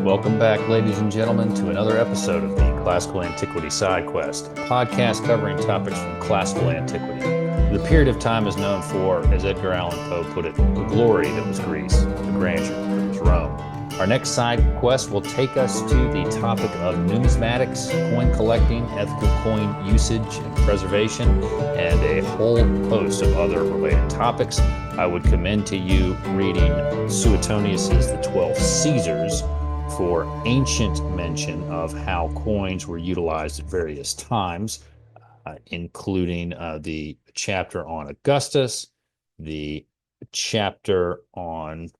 Welcome back, ladies and gentlemen, to another episode of the Classical Antiquity Sidequest, a podcast covering topics from classical antiquity. The period of time is known for, as Edgar Allan Poe put it, the glory that was Greece, the grandeur that was Rome. Our next side quest will take us to the topic of numismatics, coin collecting, ethical coin usage and preservation, and a whole host of other related topics. I would commend to you reading Suetonius's The 12 Caesars for ancient mention of how coins were utilized at various times, including the chapter on Augustus, the chapter on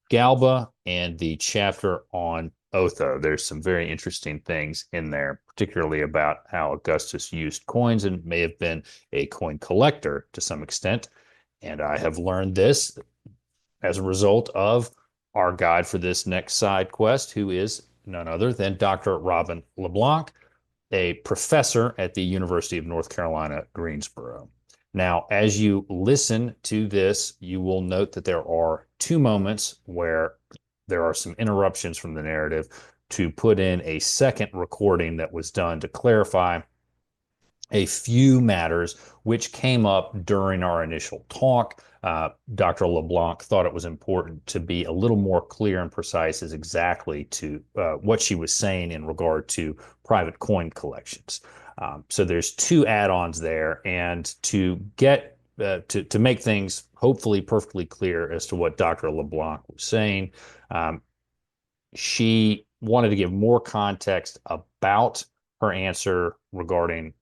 Galba, and the chapter on Otho. There's some very interesting things in there, particularly about how Augustus used coins and may have been a coin collector to some extent. And I have learned this as a result of our guide for this next side quest, who is none other than Dr. Robyn LeBlanc, a professor at the University of North Carolina, Greensboro. Now, as you listen to this, you will note that there are two moments where there are some interruptions from the narrative to put in a second recording that was done to clarify a few matters which came up during our initial talk. Dr. LeBlanc thought it was important to be a little more clear and precise as exactly to what she was saying in regard to private coin collections. So there's two add-ons there, and to get to make things hopefully perfectly clear as to what Dr. LeBlanc was saying, she wanted to give more context about her answer regarding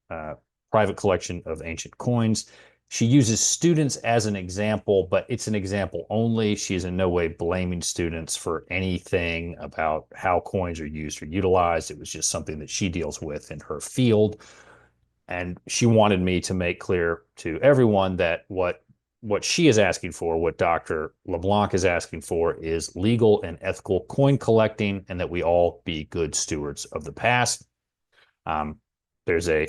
private collection of ancient coins. She uses students as an example, but it's an example only. She is in no way blaming students for anything about how coins are used or utilized. It was just something that she deals with in her field. And she wanted me to make clear to everyone that what she is asking for, what Dr. LeBlanc is asking for, is legal and ethical coin collecting, and that we all be good stewards of the past. There's a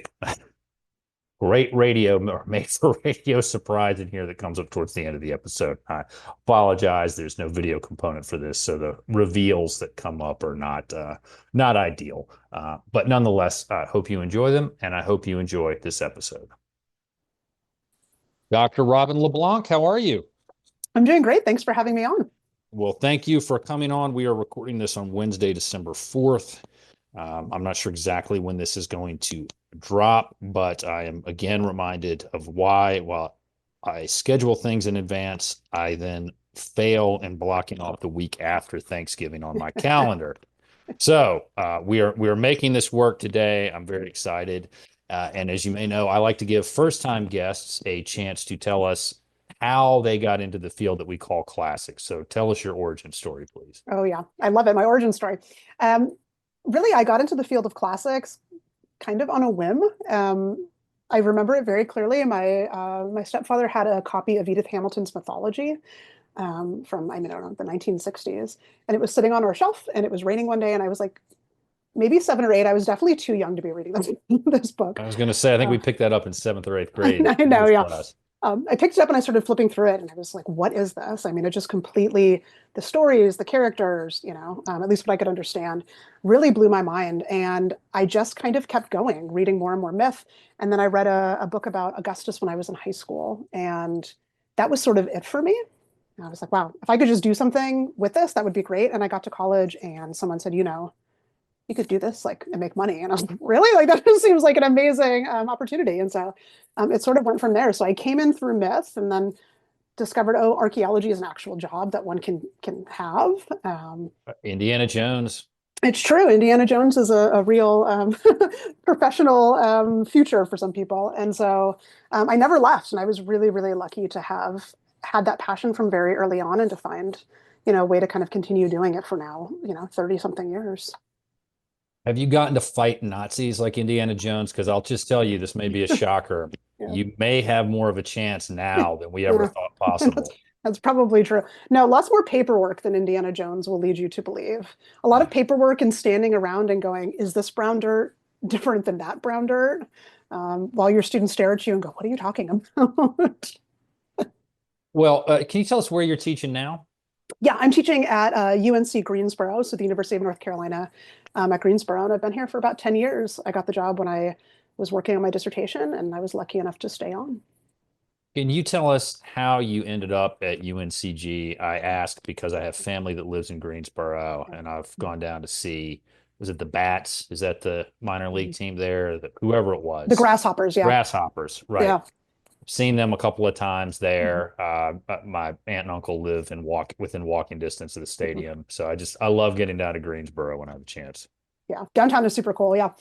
great radio or made for radio surprise in here that comes up towards the end of the episode. I apologize. There's no video component for this, so the reveals that come up are not ideal. But nonetheless, I hope you enjoy them, and I hope you enjoy this episode. Dr. Robyn LeBlanc, how are you? I'm doing great. Thanks for having me on. Well, thank you for coming on. We are recording this on Wednesday, December 4th. I'm not sure exactly when this is going to drop, but I am again reminded of why, while I schedule things in advance, I then fail in blocking off the week after Thanksgiving on my calendar. So we are making this work today. I'm very excited. And as you may know, I like to give first-time guests a chance to tell us how they got into the field that we call classics. So tell us your origin story, please. Oh, yeah. I love it. My origin story. Really, I got into the field of classics kind of on a whim. I remember it very clearly. My stepfather had a copy of Edith Hamilton's Mythology from, I don't know, the 1960s. And it was sitting on our shelf, and it was raining one day, and I was like, maybe 7 or 8. I was definitely too young to be reading this book. I was going to say, I think we picked that up in 7th or 8th grade. I know, yeah. I picked it up and I started flipping through it, and I was like, what is this? I mean, it just completely, the stories, the characters, at least what I could understand, really blew my mind. And I just kind of kept going, reading more and more myth. And then I read a book about Augustus when I was in high school. And that was sort of it for me. And I was like, wow, if I could just do something with this, that would be great. And I got to college and someone said, you could do this and make money. And I was like, really? That just seems like an amazing opportunity. And so it sort of went from there. So I came in through myth and then discovered, archaeology is an actual job that one can have. Indiana Jones. It's true. Indiana Jones is a real professional future for some people. And so I never left. And I was really, really lucky to have had that passion from very early on and to find, a way to kind of continue doing it for now, 30 something years. Have you gotten to fight Nazis like Indiana Jones? Because I'll just tell you, this may be a shocker. Yeah. You may have more of a chance now than we ever thought possible. That's probably true. No, lots more paperwork than Indiana Jones will lead you to believe. A lot of paperwork and standing around and going, is this brown dirt different than that brown dirt? While your students stare at you and go, what are you talking about? Well, can you tell us where you're teaching now? Yeah, I'm teaching at UNC Greensboro, so the University of North Carolina, at Greensboro, and I've been here for about 10 years. I got the job when I was working on my dissertation, and I was lucky enough to stay on. Can you tell us how you ended up at UNCG? I ask because I have family that lives in Greensboro, and I've gone down to see, was it the Bats? Is that the minor league team there? Whoever it The was. grasshoppers, yeah. Grasshoppers, right. Yeah. Seen them a couple of times Mhm. there. My aunt and uncle live within walking distance of the Mhm. stadium. So I love getting down to Greensboro when I have a chance. Yeah, downtown is super cool. Yeah.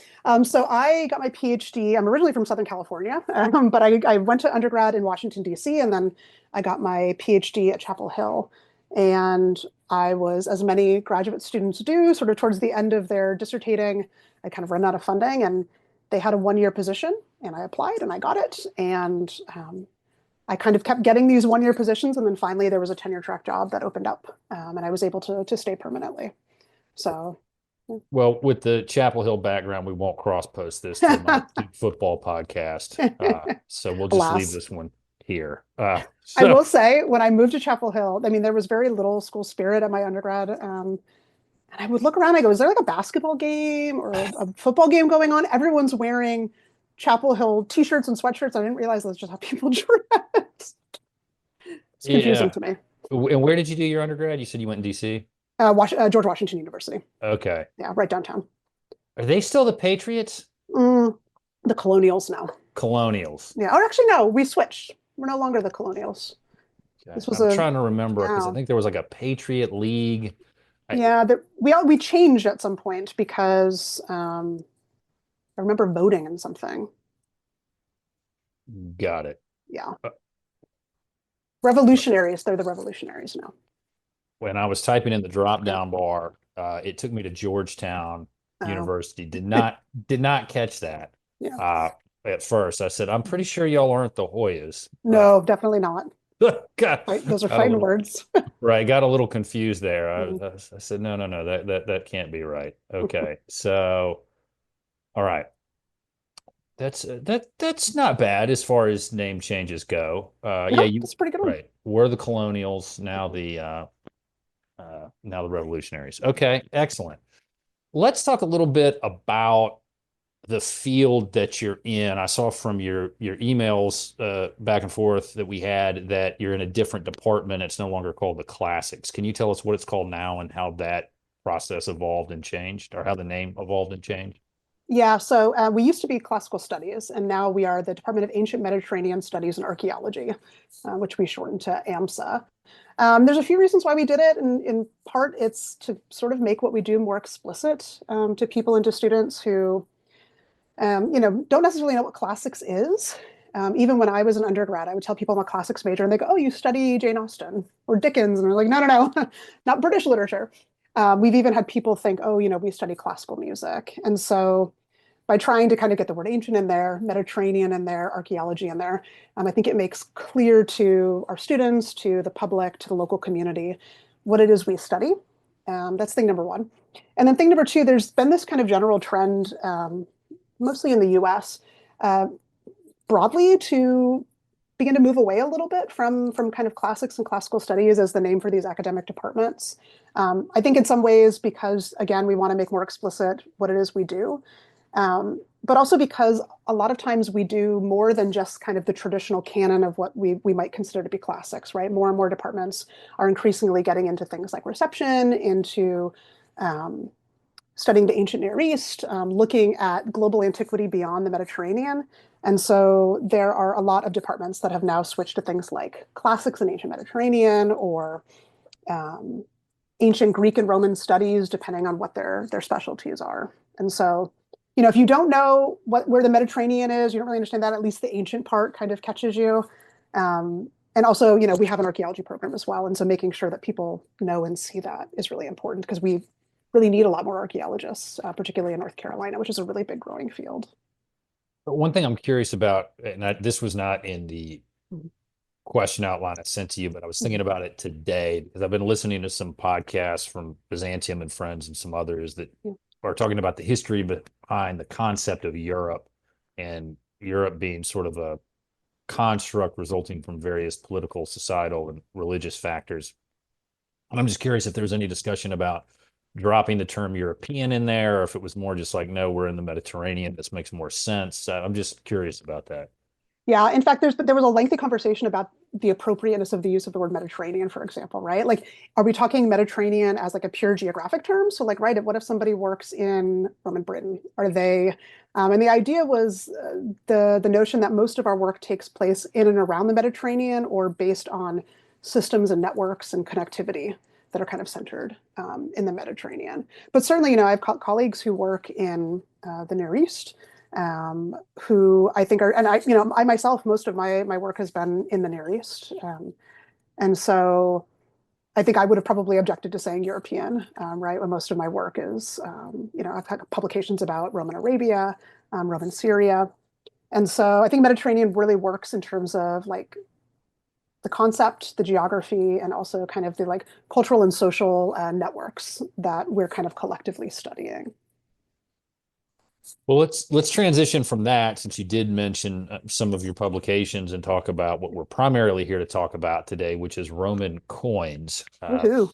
So I got my PhD. I'm originally from Southern California, but I went to undergrad in Washington, D.C., and then I got my PhD at Chapel Hill. And I was, as many graduate students do, sort of towards the end of their dissertating, I kind of ran out of funding and they had a 1 year position and I applied and I got it. And I kind of kept getting these 1 year positions. And then finally there was a tenure track job that opened up and I was able to stay permanently. So, Well, with the Chapel Hill background, we won't cross post this to my football podcast. So we'll just leave alas. this one here. I So will say, when I moved to Chapel Hill, I mean, there was very little school spirit at my undergrad. And I would look around, I go, is there like a basketball game or a football game going on? Everyone's wearing Chapel Hill t-shirts and sweatshirts. I didn't realize that's just how people dress. It's confusing yeah. to me. And where did you do your undergrad? You said you went in DC? George Washington University. Okay. Yeah, right downtown. Are they still the Patriots? Mm, the Colonials now. Colonials. Yeah, or actually, no, we switched. We're no longer the Colonials. Okay. This was I'm a, trying to remember because I yeah. think there was like a Patriot League. I Yeah, we changed at some point because I remember voting in something. got it. Yeah. Uh, Revolutionaries, they're the revolutionaries now. When I was typing in the drop Yeah. down bar, it took me to Georgetown Oh, University. Did not catch that yeah. uh, at first. I said, I'm pretty sure y'all aren't the Hoyas. No, definitely not. Got, Right. Those are got a fighting little words. right. Got a little confused there. Mhm. I said, no, no, no, that can't be right. Okay, so all right. That's not bad as far as name changes go. Yeah, No, you that's a pretty good one. right. We're the Colonials, now the Revolutionaries. Okay, excellent. Let's talk a little bit about the field that you're in. I saw from your emails back and forth that we had that you're in a different department. It's no longer called the classics. Can you tell us what it's called now and how that process evolved and changed, or how the name evolved and changed? Yeah, so we used to be classical studies, and now we are the Department of Ancient Mediterranean Studies and Archaeology, which we shortened to AMSA. There's a few reasons why we did it. And in part, it's to sort of make what we do more explicit to people and to students who don't necessarily know what classics is. Even when I was an undergrad, I would tell people I'm a classics major, and they go, "Oh, you study Jane Austen or Dickens?" And I'm like, "No, no, no, not British literature." We've even had people think, "Oh, we study classical music." And so, by trying to kind of get the word ancient in there, Mediterranean in there, archaeology in there, I think it makes clear to our students, to the public, to the local community, what it is we study. That's thing number one. And then thing number two, there's been this kind of general trend mostly in the US, uh, broadly to begin to move away a little bit from kind of classics and classical studies as the name for these academic departments. I think in some ways because, again, we want to make more explicit what it is we do, but also because a lot of times we do more than just kind of the traditional canon of what we might consider to be classics, right? More and more departments are increasingly getting into things like reception, into um, studying the ancient Near East, looking at global antiquity beyond the Mediterranean. And so there are a lot of departments that have now switched to things like classics in ancient Mediterranean or um, ancient Greek and Roman studies, depending on what their specialties are. And so, if you don't know where the Mediterranean is, you don't really understand that. At least the ancient part kind of catches you. And also, we have an archaeology program as well, and so making sure that people know and see that is really important because we really need a lot more archaeologists, particularly in North Carolina, which is a really big growing field. But one thing I'm curious about, and this was not in the Mhm. question outline I sent to you, but I was thinking about it today because I've been listening to some podcasts from Byzantium and Friends and some others that Mhm. are talking about the history behind the concept of Europe, and Europe being sort of a construct resulting from various political, societal, and religious factors. And I'm just curious if there's any discussion about dropping the term European in there, or if it was more just like, no, we're in the Mediterranean. This makes more sense. I'm just curious about that. Yeah, in fact, there was a lengthy conversation about the appropriateness of the use of the word Mediterranean, for example, right? Like, are we talking Mediterranean as like a pure geographic term? So, like, right, what if somebody works in Roman Britain? Are they? And the idea was the notion that most of our work takes place in and around the Mediterranean, or based on systems and networks and connectivity that are kind of centered in the Mediterranean. But certainly, I've colleagues who work in the Near East, who I think are, and I myself, most of my work has been in the Near East, and so I think I would have probably objected to saying European, right? When most of my work is, I've had publications about Roman Arabia, Roman Syria, and so I think Mediterranean really works in terms of like the concept, the geography, and also kind of the like cultural and social networks that we're kind of collectively studying. Well, let's transition from that, since you did mention some of your publications, and talk about what we're primarily here to talk about today, which is Roman coins. Woohoo!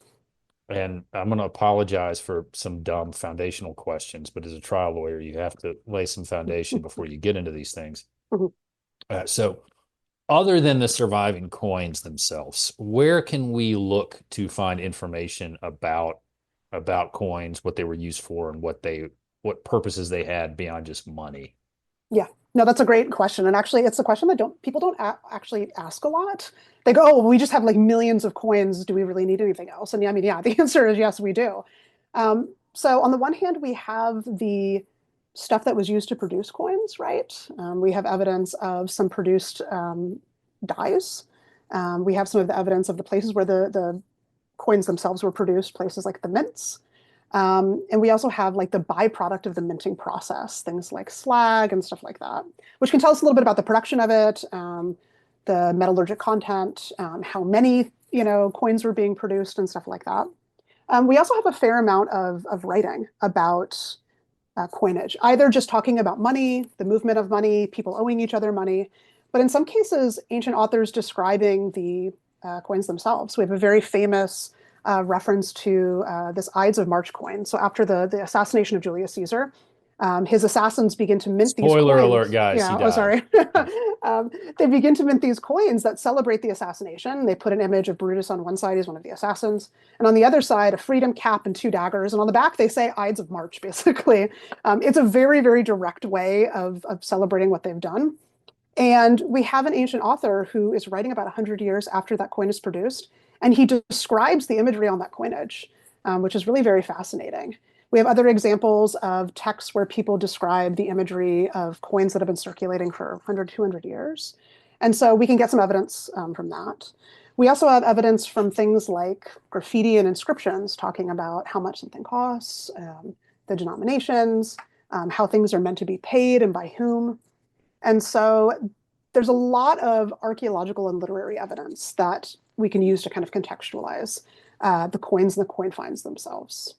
And I'm going to apologize for some dumb foundational questions, but as a trial lawyer, you have to lay some foundation before you get into these things. So, other than the surviving coins themselves, where can we look to find information about coins, what they were used for, and what purposes they had beyond just money? Yeah, no, that's a great question. And actually, it's a question that people don't actually ask a lot. They go, oh, well, we just have like millions of coins. Do we really need anything else? And yeah, I mean, yeah, the answer is yes, we do. So on the one hand, we have the stuff that was used to produce coins, right? We have evidence of some produced dyes. We have some of the evidence of the places where the coins themselves were produced, places like the mints. And we also have like the byproduct of the minting process, things like slag and stuff like that, which can tell us a little bit about the production of it, the metallurgic content, how many coins were being produced and stuff like that. We also have a fair amount of writing about coinage, either just talking about money, the movement of money, people owing each other money, but in some cases, ancient authors describing the coins themselves. We have a very famous reference to this Ides of March coin. So after the assassination of Julius Caesar, his assassins begin to mint these Spoiler alert, coins. guys, he Yeah, oh, died. sorry. They begin to mint these coins that celebrate the assassination. They put an image of Brutus on one side, he's one of the assassins, and on the other side, a freedom cap and two daggers. And on the back, they say Ides of March, basically. It's a very, very direct way of celebrating what they've done. And we have an ancient author who is writing about 100 years after that coin is produced, and he describes the imagery on that coinage, which is really very fascinating. We have other examples of texts where people describe the imagery of coins that have been circulating for 100, 200 years. And so we can get some evidence from that. We also have evidence from things like graffiti and inscriptions talking about how much something costs, the denominations, how things are meant to be paid and by whom. And so there's a lot of archaeological and literary evidence that we can use to kind of contextualize the coins and the coin finds themselves.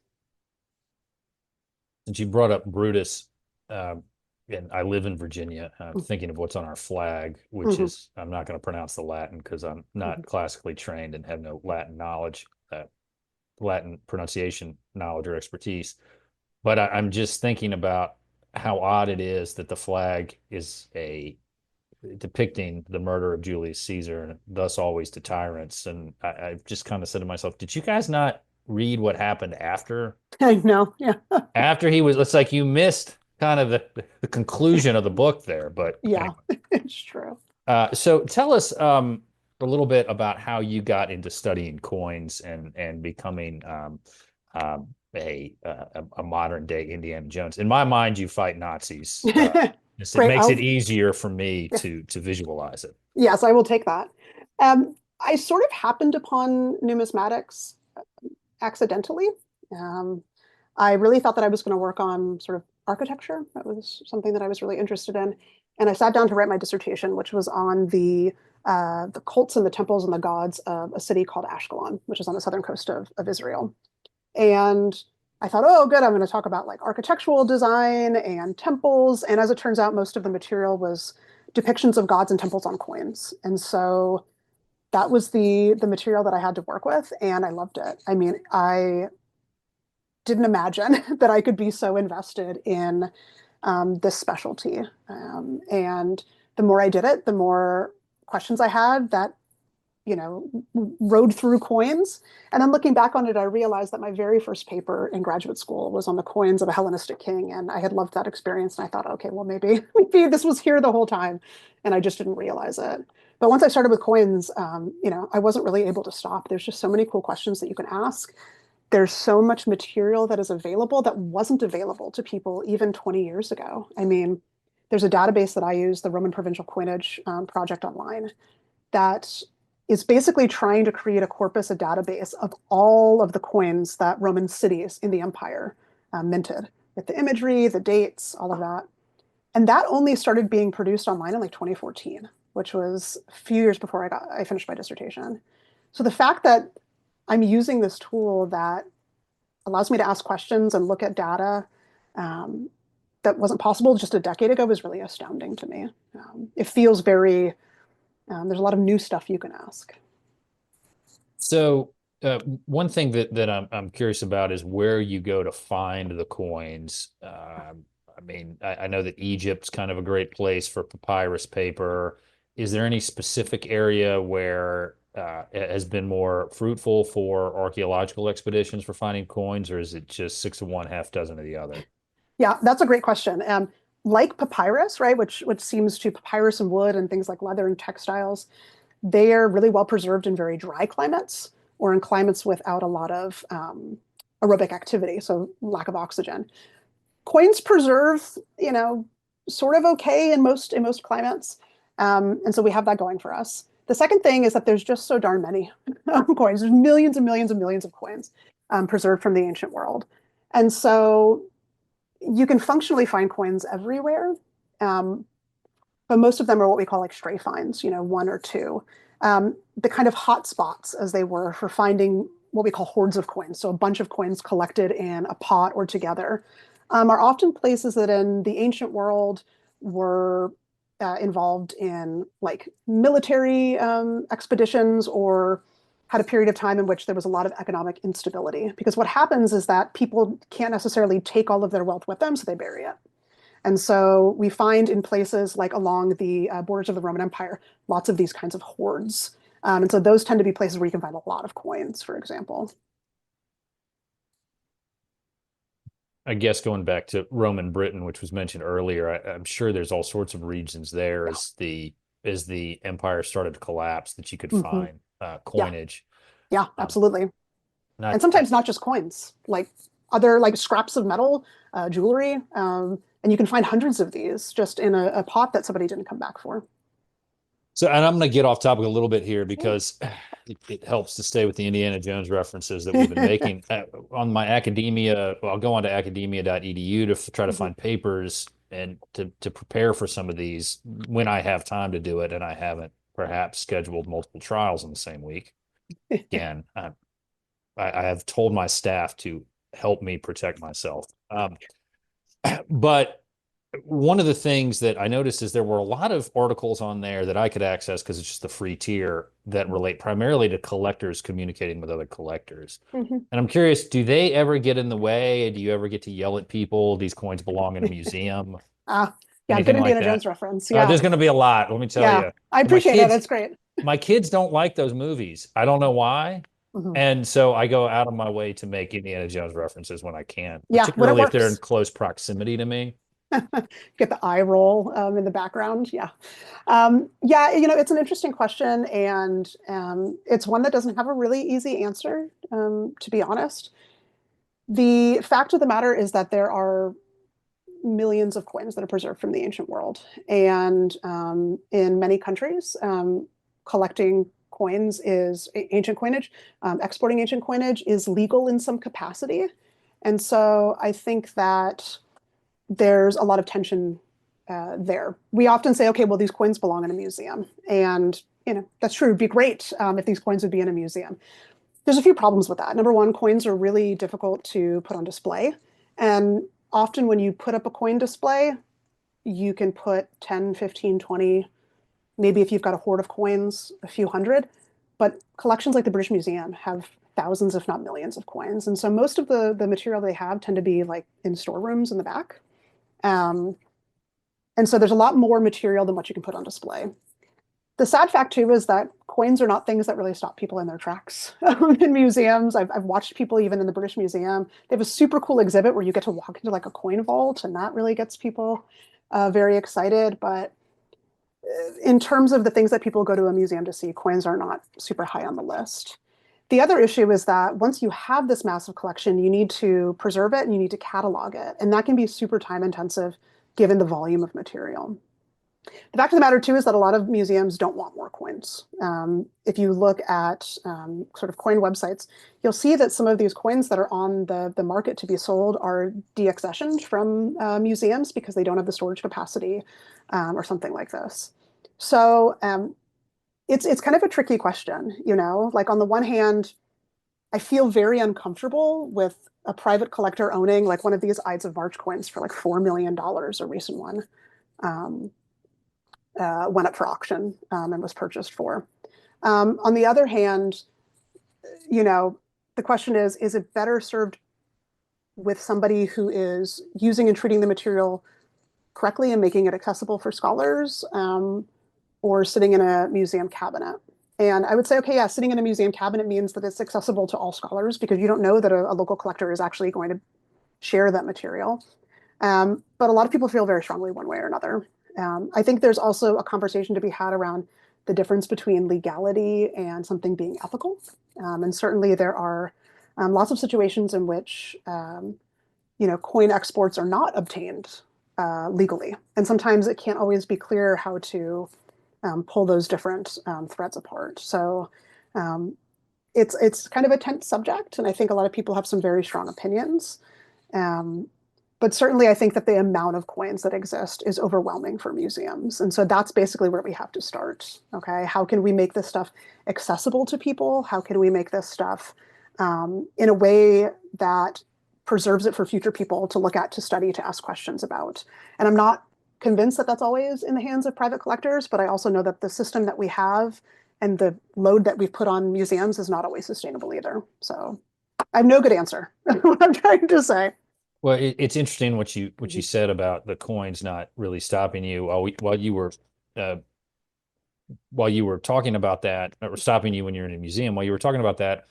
Since you brought up Brutus, uh, and I live in Virginia, I'm thinking of what's on our flag, which Mm-hmm. is, I'm not going to pronounce the Latin because I'm Mm-hmm. not classically trained and have no Latin knowledge, Latin pronunciation knowledge or expertise. But I'm just thinking about how odd it is that the flag is a depicting the murder of Julius Caesar, and thus always to tyrants. And I've just kind of said to myself, did you guys not read what happened I know, yeah. after he was? It's like you missed kind of the conclusion of the book there. But Yeah, anyway, it's true. so tell us a little bit about how you got into studying coins and becoming a modern day Indiana Jones. In my mind, you fight Nazis. It Great. makes it easier for me to visualize it. Yes, I will take that. I sort of happened upon numismatics accidentally. Um, I really thought that I was going to work on sort of architecture. That was something that I was really interested in. And I sat down to write my dissertation, which was on the cults and the temples and the gods of a city called Ashkelon, which is on the southern coast of Israel. And I thought, oh, good, I'm going to talk about like architectural design and temples. And as it turns out, most of the material was depictions of gods and temples on coins. And so that was the material that I had to work with, and I loved it. I mean, I didn't imagine that I could be so invested in this specialty. And the more I did it, the more questions I had that, you know, rode through coins. And then looking back on it, I realized that my very first paper in graduate school was on the coins of a Hellenistic king. And I had loved that experience. And I thought, okay, well, maybe this was here the whole time. And I just didn't realize it. But once I started with coins, you know, I wasn't really able to stop. There's just so many cool questions that you can ask. There's so much material that is available that wasn't available to people even 20 years ago. I mean, there's a database that I use, the Roman Provincial Coinage Project Online, that is basically trying to create a corpus, a database of all of the coins that Roman cities in the empire minted, with the imagery, the dates, all of that. And that only started being produced online in like 2014, which was a few years before I finished my dissertation. So the fact that I'm using this tool that allows me to ask questions and look at data um, that wasn't possible just a decade ago is really astounding to me. It feels very, there's a lot of new stuff you can ask. So one thing that I'm curious about is where you go to find the coins. I mean, I know that Egypt's kind of a great place for papyrus paper. Is there any specific area where it has been more fruitful for archaeological expeditions for finding coins, or is it just six of one, half dozen of the other? Yeah, that's a great question. Like papyrus, right, which seems to papyrus and wood and things like leather and textiles, they are really well preserved in very dry climates or in climates without a lot of aerobic activity, so lack of oxygen. Coins preserve, you know, sort of okay in most climates, and so we have that going for us. The second thing is that there's just so darn many coins. There's millions and millions and millions of coins preserved from the ancient world, and so you can functionally find coins everywhere. Um, but most of them are what we call like stray finds, you know, one or two. The kind of hot spots, as they were, for finding what we call hoards of coins, so a bunch of coins collected in a pot or together, are often places that in the ancient world were involved in like military expeditions or had a period of time in which there was a lot of economic instability. Because what happens is that people can't necessarily take all of their wealth with them, so they bury it. And so we find in places like along the borders of the Roman Empire, lots of these kinds of hoards. And so those tend to be places where you can find a lot of coins, for example. I guess going back to Roman Britain, which was mentioned earlier, I'm sure there's all sorts of regions there Yeah. as the empire started to collapse that you could Hmm. find Yeah. coinage. Yeah, Um, absolutely. And not sometimes not just coins, like other like scraps of metal, jewelry. And you can find hundreds of these just in a pot that somebody didn't come back for. So, and I'm going to get off topic a little bit here Yeah. because it helps to stay with the Indiana Jones references that we've been making. On my academia, well, I'll go on to academia.edu to try to Mhm. find papers and to prepare for some of these when I have time to do it, and I haven't perhaps scheduled multiple trials in the same week. Again, I have told my staff to help me protect myself. But one of the things that I noticed is there were a lot of articles on there that I could access because it's just the free tier that relate primarily to collectors communicating with other collectors. Mhm. And I'm curious, do they ever get in the way? Do you ever get to yell at people? These coins belong in a museum? Ah, yeah, good Anything like Indiana that? Jones reference. Yeah. There's going to be a lot, let me tell Yeah. you. I My appreciate it. kids, It's great. my kids don't like those movies. I don't know why. Mhm. And so I go out of my way to make Indiana Jones references when I can, Yeah, when it particularly if they're in works. close proximity to me. Get the eye roll in the background. Yeah. Yeah, you know, it's an interesting question, and it's one that doesn't have a really easy answer, to be honest. The fact of the matter is that there are millions of coins that are preserved from the ancient world. And in many countries, collecting coins is ancient coinage, exporting ancient coinage is legal in some capacity. And so I think that there's a lot of tension there. We often say, okay, well, these coins belong in a museum. And, you know, that's true. It'd be great if these coins would be in a museum. There's a few problems with that. Number one, coins are really difficult to put on display. And often when you put up a coin display, you can put 10, 15, 20, maybe if you've got a hoard of coins, a few hundred. But collections like the British Museum have thousands, if not millions, of coins. And so most of the material they have tend to be like in storerooms in the back. Um, and so there's a lot more material than what you can put on display. The sad fact too is that coins are not things that really stop people in their tracks in museums. I've watched people even in the British Museum. They have a super cool exhibit where you get to walk into like a coin vault, and that really gets people very excited. But in terms of the things that people go to a museum to see, coins are not super high on the list. The other issue is that once you have this massive collection, you need to preserve it and you need to catalog it. And that can be super time intensive given the volume of material. The fact of the matter, too, is that a lot of museums don't want more coins. If you look at sort of coin websites, you'll see that some of these coins that are on the market to be sold are deaccessioned from museums because they don't have the storage capacity or something like this. So it's kind of a tricky question, you know? Like on the one hand, I feel very uncomfortable with a private collector owning like one of these Ides of March coins for like $4 million, a recent one. Um, went up for auction and was purchased for. On the other hand, you know, the question is it better served with somebody who is using and treating the material correctly and making it accessible for scholars, or sitting in a museum cabinet? And I would say, okay, yeah, sitting in a museum cabinet means that it's accessible to all scholars because you don't know that a local collector is actually going to share that material. But a lot of people feel very strongly one way or another. I think there's also a conversation to be had around the difference between legality and something being ethical. And certainly there are lots of situations in which you know, coin exports are not obtained legally. And sometimes it can't always be clear how to pull those different threads apart. So um, it's kind of a tense subject, and I think a lot of people have some very strong opinions. Um, but certainly, I think that the amount of coins that exist is overwhelming for museums. And so that's basically where we have to start. Okay. How can we make this stuff accessible to people? How can we make this stuff in a way that preserves it for future people to look at, to study, to ask questions about? And I'm not convinced that that's always in the hands of private collectors, but I also know that the system that we have and the load that we've put on museums is not always sustainable either. So I have no good answer. What I'm trying to say. Well, it's interesting what you Mhm. said about the coins not really stopping you uh, while you were talking about that, or stopping you when you're in a museum. While you were talking about that,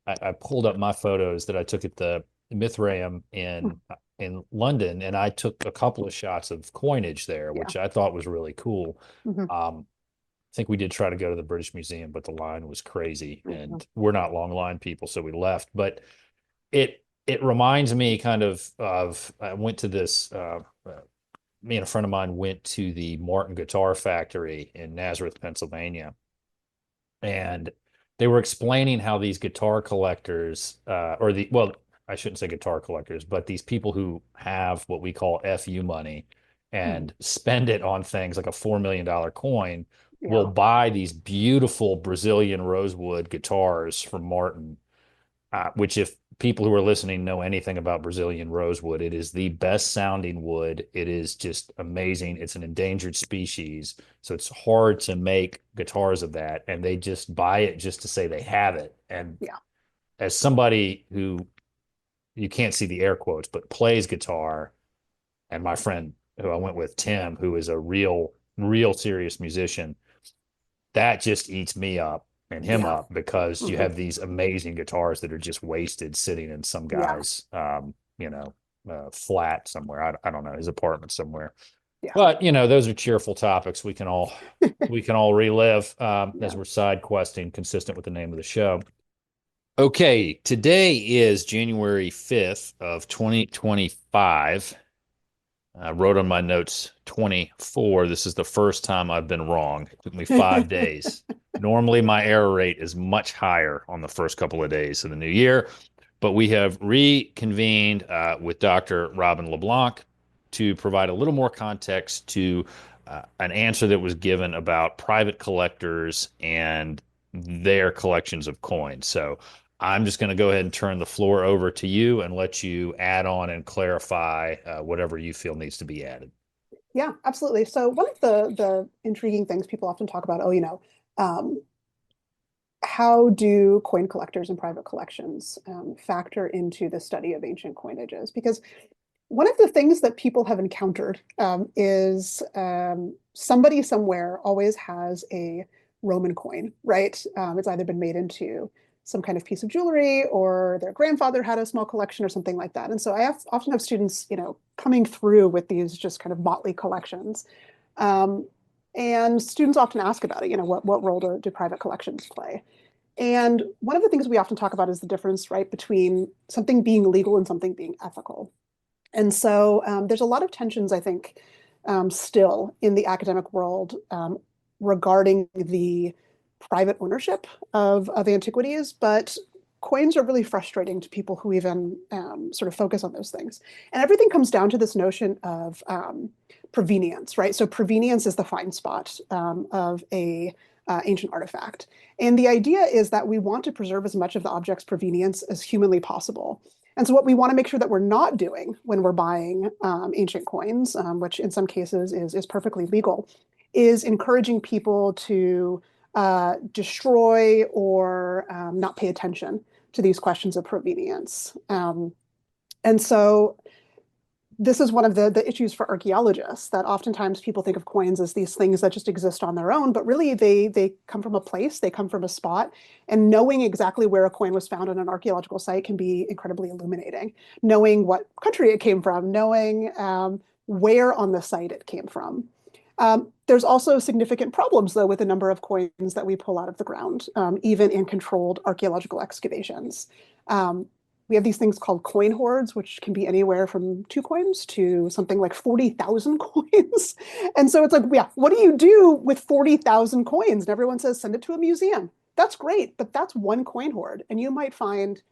I pulled up my photos that I took at the Mithraeum in London, and I took a couple of shots of coinage there, Yeah. which I thought was really cool. Mhm. I think we did try to go to the British Museum, but the line was crazy, Mhm. and we're not long line people, so we left. But it reminds me kind of I went to this. Me and a friend of mine went to the Martin Guitar Factory in Nazareth, Pennsylvania, and they were explaining how these guitar collectors, or the well, I shouldn't say guitar collectors, but these people who have what we call FU money Mhm. and spend it on things like a $4 million coin will Yeah. buy these beautiful Brazilian rosewood guitars from Martin, which if people who are listening know anything about Brazilian rosewood, it is the best sounding wood. It is just amazing. It's an endangered species, so it's hard to make guitars of that, and they just buy it just to say they have it. And Yeah. as somebody who, you can't see the air quotes, but plays guitar, and my friend who I went with, Tim, who is a real serious musician, that just eats me up and him Yeah. up, because you Mhm. have these amazing guitars that are just wasted sitting in some Yeah. guy's flat somewhere. I don't know, his apartment somewhere. Yeah. But those are cheerful topics we can all relive, as Yeah. we're side questing, consistent with the name of the show. Okay, today is January 5th of 2025. I wrote on my notes 24. This is the first time I've been wrong. It took me 5 days. Normally, my error rate is much higher on the first couple of days of the new year, but we have reconvened with Dr. Robyn LeBlanc to provide a little more context to an answer that was given about private collectors and their collections of coins. So I'm just going to go ahead and turn the floor over to you and let you add on and clarify whatever you feel needs to be added. Yeah, absolutely. So one of the intriguing things people often talk about, oh, you know, um, how do coin collectors and private collections factor into the study of ancient coinages? Because one of the things that people have encountered is somebody somewhere always has a Roman coin, right? It's either been made into some kind of piece of jewelry, or their grandfather had a small collection or something like that. And so often have students, coming through with these just kind of motley collections. Um, and students often ask about it, what role do private collections play? And one of the things we often talk about is the difference, right, between something being legal and something being ethical. And so there's a lot of tensions, I think, still in the academic world regarding the private ownership of antiquities, but coins are really frustrating to people who even sort of focus on those things. And everything comes down to this notion of provenience, right? So provenience is the fine spot of a ancient artifact. And the idea is that we want to preserve as much of the object's provenience as humanly possible. And so what we want to make sure that we're not doing when we're buying ancient coins, which in some cases is perfectly legal, is encouraging people to destroy or not pay attention to these questions of provenience. And so this is one of the issues for archaeologists, that oftentimes people think of coins as these things that just exist on their own, but really they come from a place, they come from a spot, and knowing exactly where a coin was found on an archaeological site can be incredibly illuminating. Knowing what country it came from, knowing where on the site it came from. There's also significant problems, though, with the number of coins that we pull out of the ground, even in controlled archaeological excavations. Um, we have these things called coin hoards, which can be anywhere from 2 coins to something like 40,000 coins. And so it's like, yeah, what do you do with 40,000 coins? And everyone says, send it to a museum. That's great, but that's one coin hoard, and you might find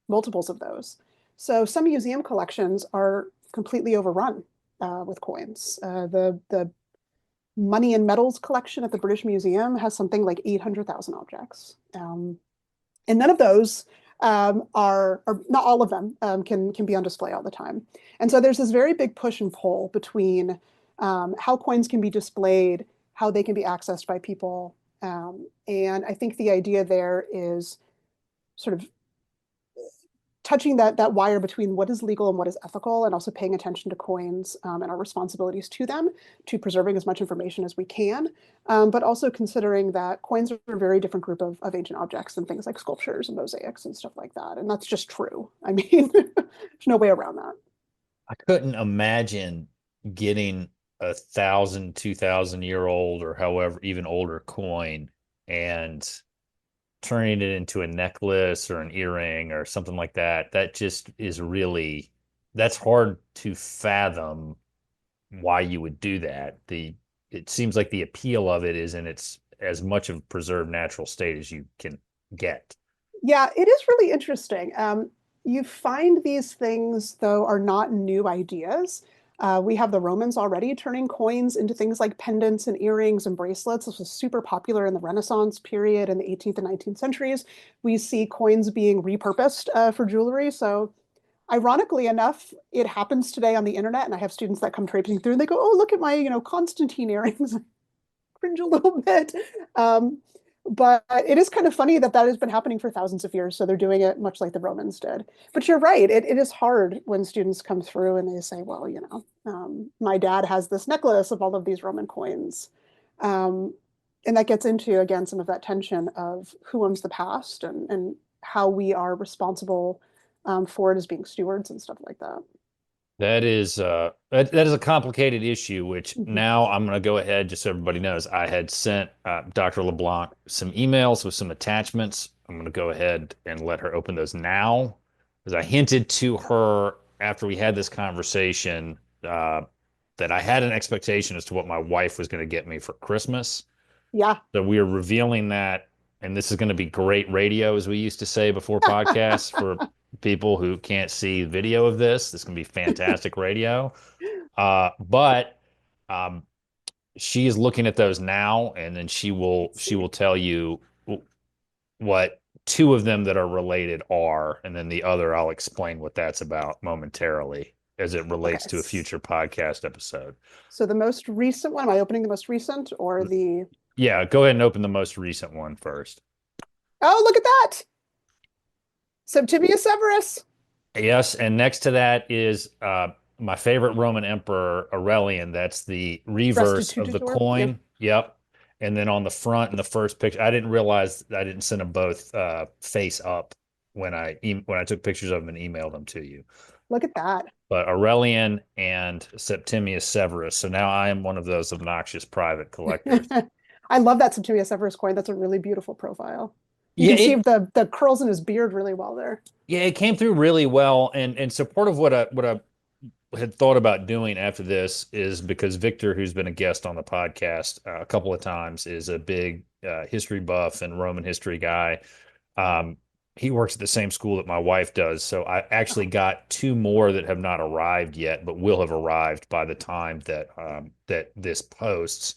multiples of those. So some museum collections are completely overrun with coins. The Money and Metals collection at the British Museum has something like 800,000 objects. And none of those are not all of them can be on display all the time. And so there's this very big push and pull between how coins can be displayed, how they can be accessed by people. And I think the idea there is sort of touching that wire between what is legal and what is ethical, and also paying attention to coins and our responsibilities to them, to preserving as much information as we can, but also considering that coins are a very different group of ancient objects than things like sculptures and mosaics and stuff like that. And that's just true. I mean, there's no way around that. I couldn't imagine getting 1,000, 2,000 year old, or however, even older coin and turning it into a necklace or an earring or something like that. That just is really, that's hard to fathom why you would do that. It seems like the appeal of it is in its as much of a preserved natural state as you can get. Yeah, it is really interesting. You find these things, though, are not new ideas. We have the Romans already turning coins into things like pendants and earrings and bracelets. This was super popular in the Renaissance period in the 18th and 19th centuries. We see coins being repurposed for jewelry. So ironically enough, it happens today on the internet, and I have students that come traipsing through and they go, "Oh, look at my, Constantine earrings." Cringe a little bit. Um, but it is kind of funny that that has been happening for thousands of years. So they're doing it much like the Romans did. But you're right. It is hard when students come through and they say, well, my dad has this necklace of all of these Roman coins. Um, and that gets into, again, some of that tension of who owns the past, and how we are responsible for it as being stewards and stuff like that. That is a complicated issue, which Mhm. now I'm going to go ahead, just so everybody knows. I had sent Dr. LeBlanc some emails with some attachments. I'm going to go ahead and let her open those now, because I hinted to her after we had this conversation that I had an expectation as to what my wife was going to get me for Christmas. Yeah. So we are revealing that, and this is going to be great radio, as we used to say before podcasts, for people who can't see video of this. This is going to be fantastic radio. But um, she is looking at those now, and then she will tell you what two of them that are related are, and then the other I'll explain what that's about momentarily as it Okay. relates to a future podcast episode. So the most recent one, am I opening the most recent or the? Yeah, go ahead and open the most recent one first. Oh, look at that. Septimius Severus. Yes, and next to that is my favorite Roman emperor, Aurelian. That's the reverse of the Restitutor. Yep. coin. Yep. And then on the front in the first picture, I didn't realize I didn't send them both face up when I took pictures of them and emailed them to you. Look at that. But Aurelian and Septimius Severus. So now I am one of those obnoxious private collectors. I love that Septimius Severus coin. That's a really beautiful profile. You Yeah, can see it the curls in his beard really well there. yeah, it came through really well, and so part of what I had thought about doing after this is because Victor, who's been a guest on the podcast a couple of times, is a big history buff and Roman history guy. Um, he works at the same school that my wife does, so I actually got two more that have not arrived yet, but will have arrived by the time that this posts.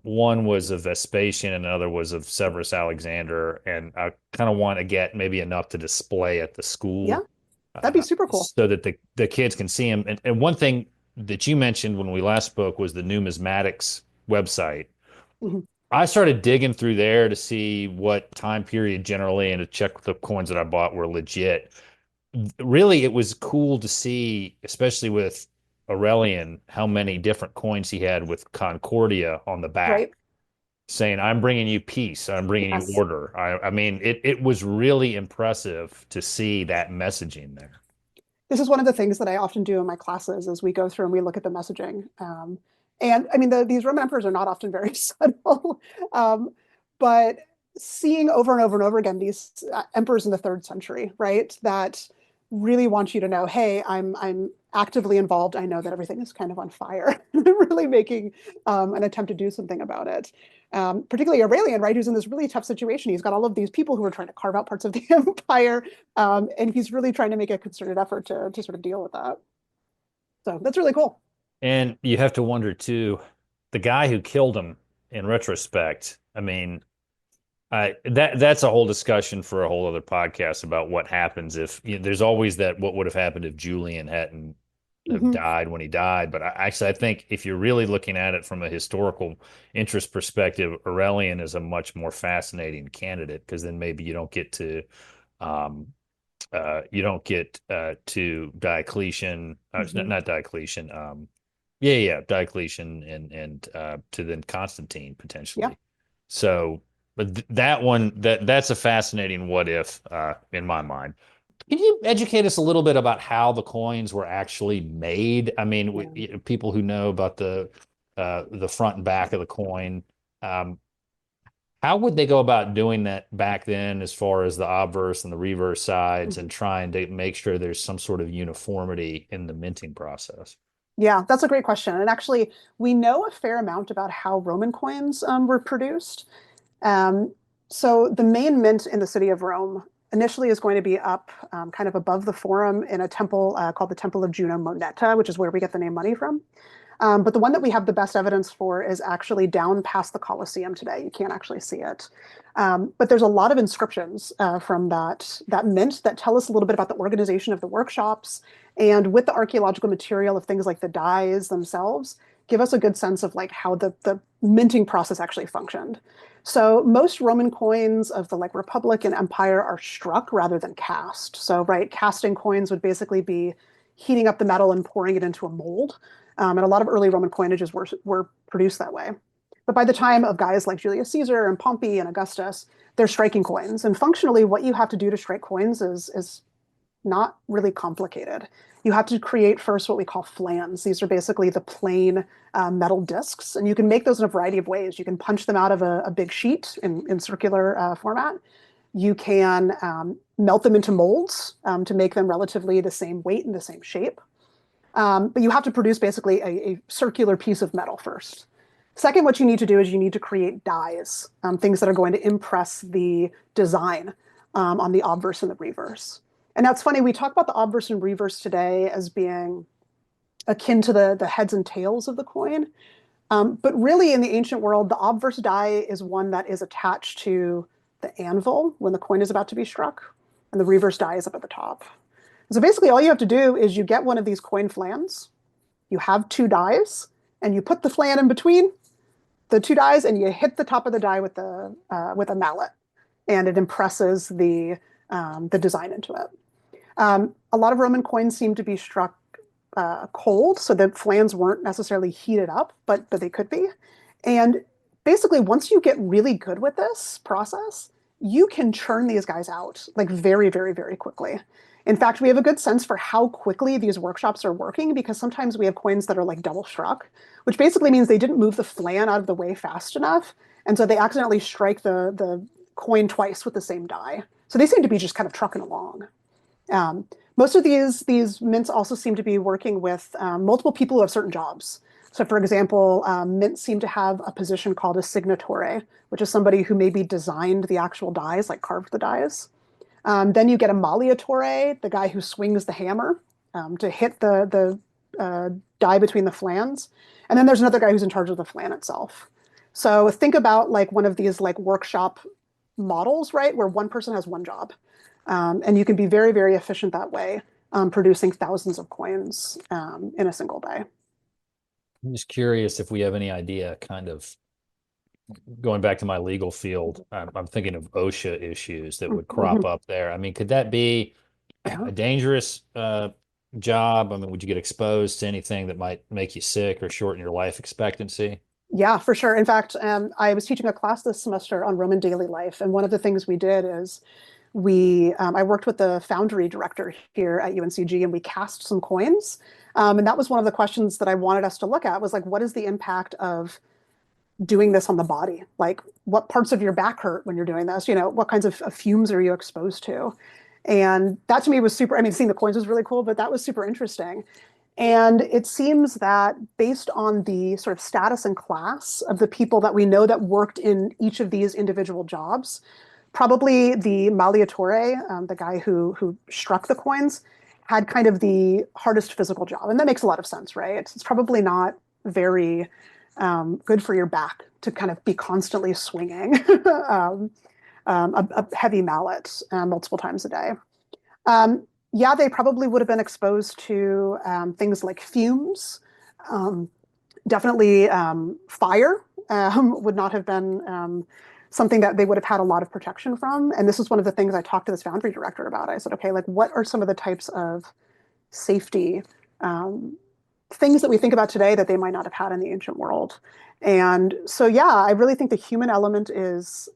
One was of Vespasian, and another was of Severus Alexander, and I kind of want to get maybe enough to display at the Yeah, school that'd be super cool. so that the kids can see them. And one thing that you mentioned when we last spoke was the numismatics website. Mhm. I started digging through there to see what time period generally and to check the coins that I bought were legit. Really, it was cool to see, especially with Aurelian, how many different coins he had with Concordia on the back, Right? saying, "I'm bringing you peace. I'm bringing you Yes. order." I mean, it was really impressive to see that messaging there. This is one of the things that I often do in my classes as we go through and we look at the messaging. And I mean, these Roman emperors are not often very subtle, but seeing over and over and over again these emperors in the third century, right? That really want you to know, hey, I'm actively involved. I know that everything is kind of on fire. They're really making an attempt to do something about it. Particularly Aurelian, right, who's in this really tough situation. He's got all of these people who are trying to carve out parts of the empire, and he's really trying to make a concerted effort to sort of deal with that. So that's really cool. And you have to wonder too, the guy who killed him in retrospect, I mean, that's a whole discussion for a whole other podcast about what happens if there's always that what would have happened if Julian hadn't have Hmm. died when he died. But actually, I think if you're really looking at it from a historical interest perspective, Aurelian is a much more fascinating candidate because then maybe um, you don't get to Diocletian, Hmm. not Diocletian, yeah, Diocletian and to then Constantine Yeah. potentially. So, but that one that's a fascinating what if in my mind. Can you educate us a little bit about how the coins were actually made? I mean, Yeah. people who know about the front and back of the coin, um, how would they go about doing that back then as far as the obverse and the reverse sides Mhm. and trying to make sure there's some sort of uniformity in the minting process? Yeah, that's a great question. And actually, we know a fair amount about how Roman coins were produced. Um, so the main mint in the city of Rome initially is going to be up kind of above the forum in a temple called the Temple of Juno Moneta, which is where we get the name money from. But the one that we have the best evidence for is actually down past the Colosseum today. You can't actually see it. But there's a lot of inscriptions from that mint that tell us a little bit about the organization of the workshops, and with the archaeological material of things like the dies themselves, give us a good sense of like how the minting process actually functioned. So most Roman coins of the like Republic and Empire are struck rather than cast. So right, casting coins would basically be heating up the metal and pouring it into a mold. And a lot of early Roman coinages were produced that way. But by the time of guys like Julius Caesar and Pompey and Augustus, they're striking coins. And functionally, what you have to do to strike coins is not really complicated. You have to create first what we call flans. These are basically the plain metal discs, and you can make those in a variety of ways. You can punch them out of a big sheet in circular format. You can melt them into molds to make them relatively the same weight and the same shape. But you have to produce basically a circular piece of metal first. Second, what you need to do is you need to create dies, things that are going to impress the design on the obverse and the reverse. And that's funny, we talk about the obverse and reverse today as being akin to the heads and tails of the coin. But really, in the ancient world, the obverse die is one that is attached to the anvil when the coin is about to be struck, and the reverse die is up at the top. So basically, all you have to do is you get one of these coin flans, you have two dies, and you put the flan in between the two dies, and you hit the top of the die with a mallet. and it impresses the design into it. A lot of Roman coins seem to be struck cold, so the flans weren't necessarily heated up, but they could be. And basically, once you get really good with this process, you can churn these guys out like very, very, very quickly. In fact, we have a good sense for how quickly these workshops are working because sometimes we have coins that are like double struck, which basically means they didn't move the flan out of the way fast enough. And so they accidentally strike the coin twice with the same die. So they seem to be just kind of trucking along. Um, Most of these mints also seem to be working with multiple people who have certain jobs. So, for example, mints seem to have a position called a signatore, which is somebody who maybe designed the actual dies, like carved the dies. Then you get a malleatore, the guy who swings the hammer to hit the die between the flans. And then there's another guy who's in charge of the flan itself. So think about like one of these like workshop models, right, where one person has one job. And you can be very, very efficient that way, producing thousands of coins in a single day. I'm just curious if we have any idea, kind of going back to my legal field, I'm thinking of OSHA issues that would crop Mhm. up there. I mean, could that be Yeah. a dangerous job? I mean, would you get exposed to anything that might make you sick or shorten your life expectancy? Yeah, for sure. In fact, I was teaching a class this semester on Roman daily life, and one of the things we did is I worked with the foundry director here at UNCG, and we cast some coins. And that was one of the questions that I wanted us to look at was like, what is the impact of doing this on the body? Like, what parts of your back hurt when you're doing this? You know, what kinds of fumes are you exposed to? And that to me was super. I mean, seeing the coins was really cool, but that was super interesting. And it seems that based on the sort of status and class of the people that we know that worked in each of these individual jobs, probably the malleatore, the guy who struck the coins, had kind of the hardest physical job, and that makes a lot of sense, right? It's probably not very good for your back to kind of be constantly swinging um, a heavy mallet multiple times a day. Yeah, they probably would have been exposed to things like fumes. Um, Definitely fire would not have been something that they would have had a lot of protection from. And this is one of the things I talked to this foundry director about. I said, okay, like what are some of the types of safety um, things that we think about today that they might not have had in the ancient world? And so, yeah, I really think the human element is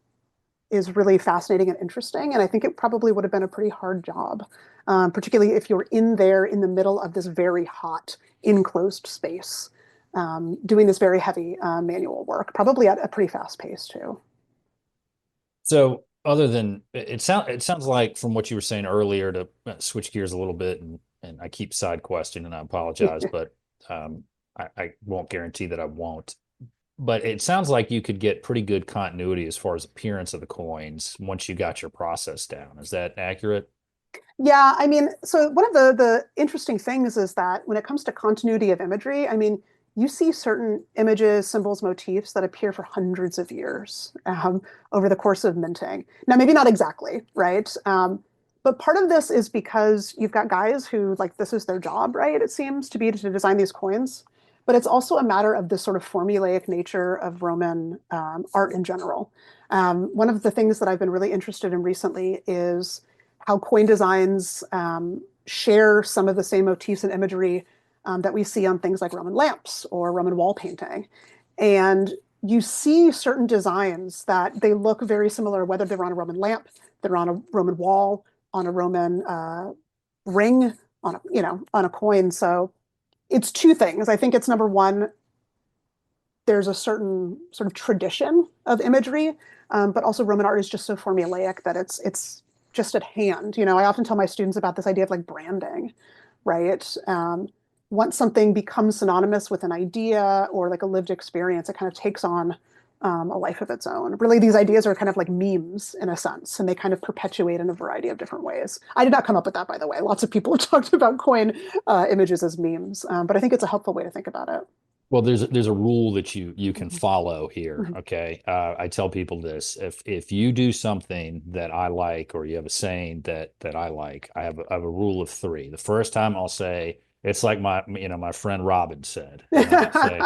really fascinating and interesting. And I think it probably would have been a pretty hard job, particularly if you're in there in the middle of this very hot, enclosed space, doing this very heavy manual work, probably at a pretty fast pace too. So, other than it sounds like from what you were saying earlier to switch gears a little bit, and I keep side questioning, and I apologize, but I won't guarantee that I won't. But it sounds like you could get pretty good continuity as far as appearance of the coins once you got your process down. Is that accurate? Yeah, I mean, so one of the interesting things is that when it comes to continuity of imagery, I mean, you see certain images, symbols, motifs that appear for hundreds of years over the course of minting. Now, maybe not exactly, right? But part of this is because you've got guys who like this is their job, right? It seems to be to design these coins. But it's also a matter of the sort of formulaic nature of Roman art in general. One of the things that I've been really interested in recently is how coin designs share some of the same motifs and imagery that we see on things like Roman lamps or Roman wall painting. And you see certain designs that they look very similar, whether they're on a Roman lamp, they're on a Roman wall, on a Roman ring, on a, you know, on a coin. So it's two things. I think it's number one, there's a certain sort of tradition of imagery, but also Roman art is just so formulaic that it's just at hand. You know, I often tell my students about this idea of like branding, right? Once something becomes synonymous with an idea or like a lived experience, it kind of takes on a life of its own. Really, these ideas are kind of like memes in a sense, and they kind of perpetuate in a variety of different ways. I did not come up with that, by the way. Lots of people have talked about coin images as memes, but I think it's a helpful way to think about it. Well, there's a rule that you can Mhm. follow here. Mhm. Okay, I tell people this: if you do something that I like, or you have a saying that I like, I have a rule of three. The first time I'll say it's like my friend Robyn said, and then I'll say,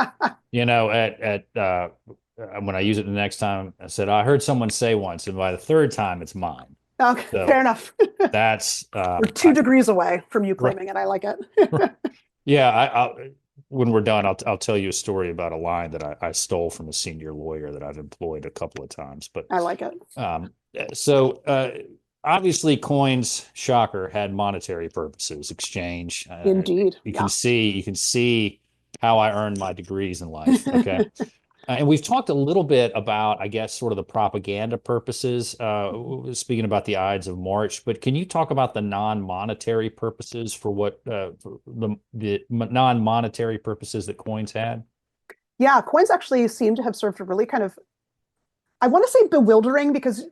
at when I use it the next time, I said, I heard someone say once, and by the third time, it's mine. Okay, fair So enough. that's, We're 2 degrees away from you right, claiming it. I like it. yeah, when we're done, I'll tell you a story about a line that I stole from a senior lawyer that I've employed a couple of times. But I like it. um, so obviously, coins, shocker, had monetary purposes, exchange. Indeed. Yeah. You can see how I earned my degrees in life. Okay. And we've talked a little bit about, I guess, sort of the propaganda purposes, speaking about the Ides of March, but can you talk about the non-monetary purposes for what for the non-monetary purposes that coins had? Yeah, coins actually seem to have served a really kind of, I want to say bewildering because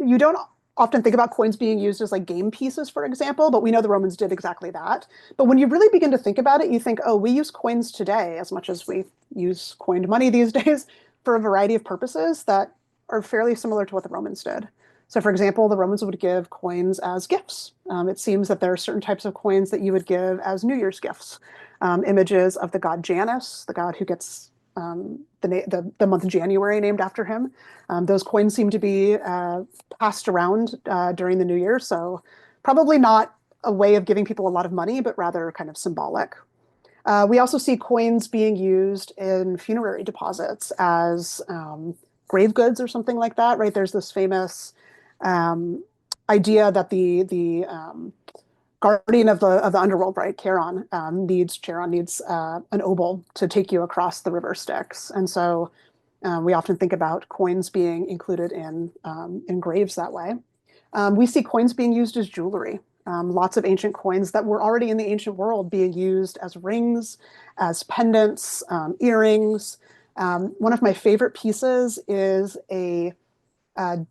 you don't often think about coins being used as like game pieces, for example, but we know the Romans did exactly that. But when you really begin to think about it, you think, oh, we use coins today as much as we use coined money these days for a variety of purposes that are fairly similar to what the Romans did. So, for example, the Romans would give coins as gifts. It seems that there are certain types of coins that you would give as New Year's gifts. Images of the god Janus, the god who gets the month January named after him. Those coins seem to be passed around during the New Year, so probably not a way of giving people a lot of money, but rather kind of symbolic. We also see coins being used in funerary deposits as grave goods or something like that, right? There's this famous um, idea that the guardian of the underworld, right? Charon needs an obol to take you across the river Styx, and so we often think about coins being included in graves that way. We see coins being used as jewelry. Lots of ancient coins that were already in the ancient world being used as rings, as pendants, earrings. One of my favorite pieces is a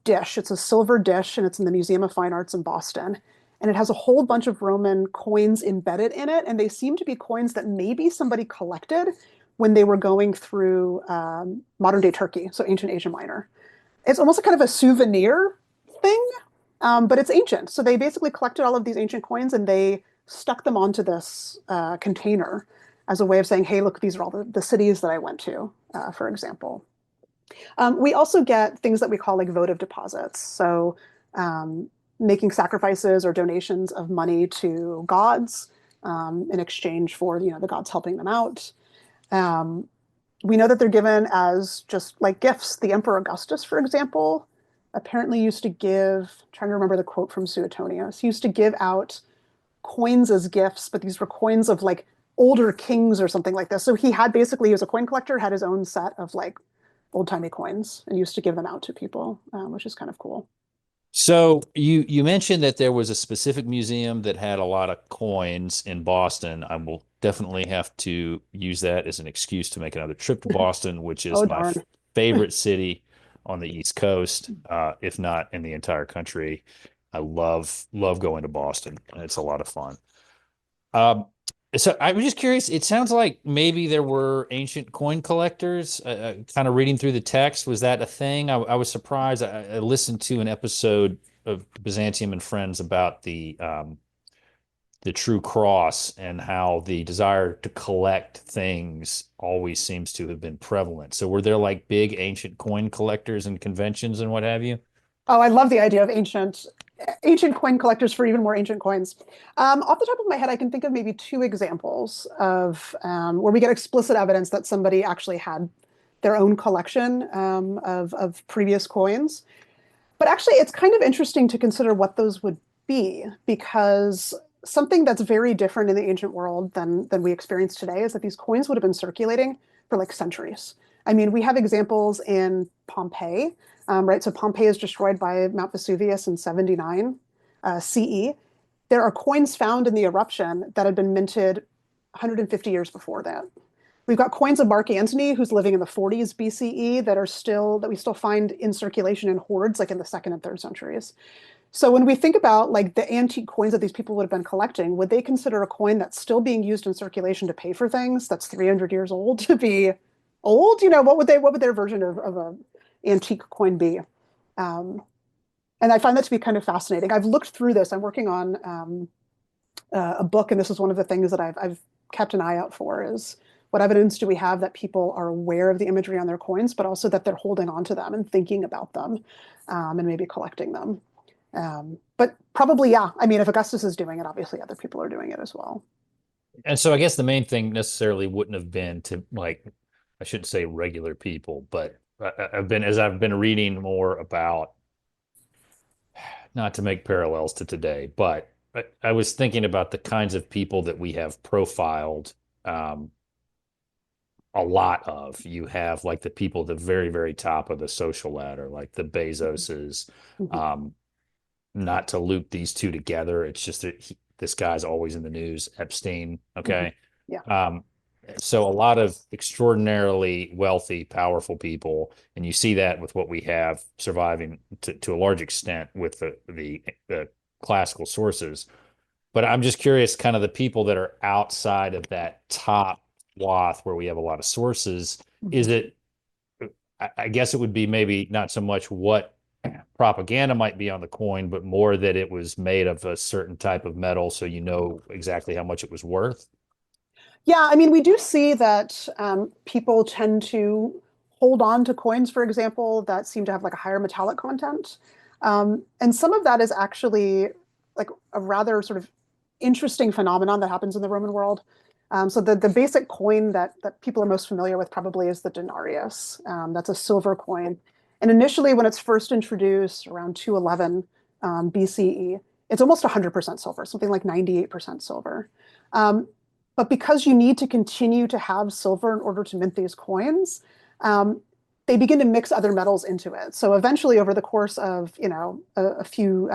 dish. It's a silver dish, and it's in the Museum of Fine Arts in Boston. And it has a whole bunch of Roman coins embedded in it, and they seem to be coins that maybe somebody collected when they were going through modern day Turkey, so ancient Asia Minor. It's almost a kind of a souvenir thing, but it's ancient. So they basically collected all of these ancient coins and they stuck them onto this container as a way of saying, hey, look, these are all the cities that I went to, for example. We also get things that we call like votive deposits. So making sacrifices or donations of money to gods in exchange for the gods helping them out. Um, we know that they're given as just like gifts. The Emperor Augustus, for example, apparently used to give, I'm trying to remember the quote from Suetonius, he used to give out coins as gifts, but these were coins of like older kings or something like this. So he was a coin collector, had his own set of like old timey coins and used to give them out to people, which is kind of cool. So you mentioned that there was a specific museum that had a lot of coins in Boston. I will definitely have to use that as an excuse to make another trip to Boston, which is Oh, my darn. favorite city on the East Coast, if not in the entire country. I love going to Boston. It's a lot of fun. Um, so I was just curious. It sounds like maybe there were ancient coin collectors. Kind of reading through the text, was that a thing? I was surprised. I listened to an episode of Byzantium and Friends about the True Cross and how the desire to collect things always seems to have been prevalent. So were there like big ancient coin collectors and conventions and what have you? Oh, I love the idea of ancient coin collectors for even more ancient coins. Off the top of my head, I can think of maybe two examples of where we get explicit evidence that somebody actually had their own collection of previous coins. But actually, it's kind of interesting to consider what those would be, because something that's very different in the ancient world than we experience today is that these coins would have been circulating for like centuries. I mean, we have examples in Pompeii, right? So Pompeii is destroyed by Mount Vesuvius in 79 CE. There are coins found in the eruption that had been minted 150 years before that. We've got coins of Mark Antony, who's living in the 40s BCE, that we still find in circulation in hoards, like in the second and third centuries. So when we think about like the antique coins that these people would have been collecting, would they consider a coin that's still being used in circulation to pay for things that's 300 years old to be old? What would their version of a antique coin be? Um, and I find that to be kind of fascinating. I've looked through this. I'm working on a book, and this is one of the things that I've kept an eye out for is What evidence do we have that people are aware of the imagery on their coins, but also that they're holding on to them and thinking about them, and maybe collecting them? But probably, yeah. I mean, if Augustus is doing it, obviously other people are doing it as well. And so I guess the main thing necessarily wouldn't have been to like, I shouldn't say regular people, but as I've been reading more about, not to make parallels to today, but I was thinking about the kinds of people that we have profiled um, a lot of. You have like the people at the very, very top of the social ladder, like the Bezoses. Mhm. Um, Not to loop these two together. It's just that this guy's always in the news, Epstein. Mhm. Okay. Yeah. Um, so a lot of extraordinarily wealthy, powerful people, and you see that with what we have surviving to a large extent with the classical sources. But I'm just curious, kind of the people that are outside of that top swath where we have a lot of sources, is Mhm. it, I guess it would be maybe not so much what propaganda might be on the coin, but more that it was made of a certain type of metal, so you know exactly how much it was worth. Yeah, I mean, we do see that people tend to hold on to coins, for example, that seem to have like a higher metallic content. And some of that is actually like a rather sort of interesting phenomenon that happens in the Roman world. So the basic coin that people are most familiar with probably is the denarius. That's a silver coin. And initially, when it's first introduced around 211 BCE, it's almost 100% silver, something like 98% silver. Um, but because you need to continue to have silver in order to mint these coins, um, they begin to mix other metals into it. So eventually, over the course of a few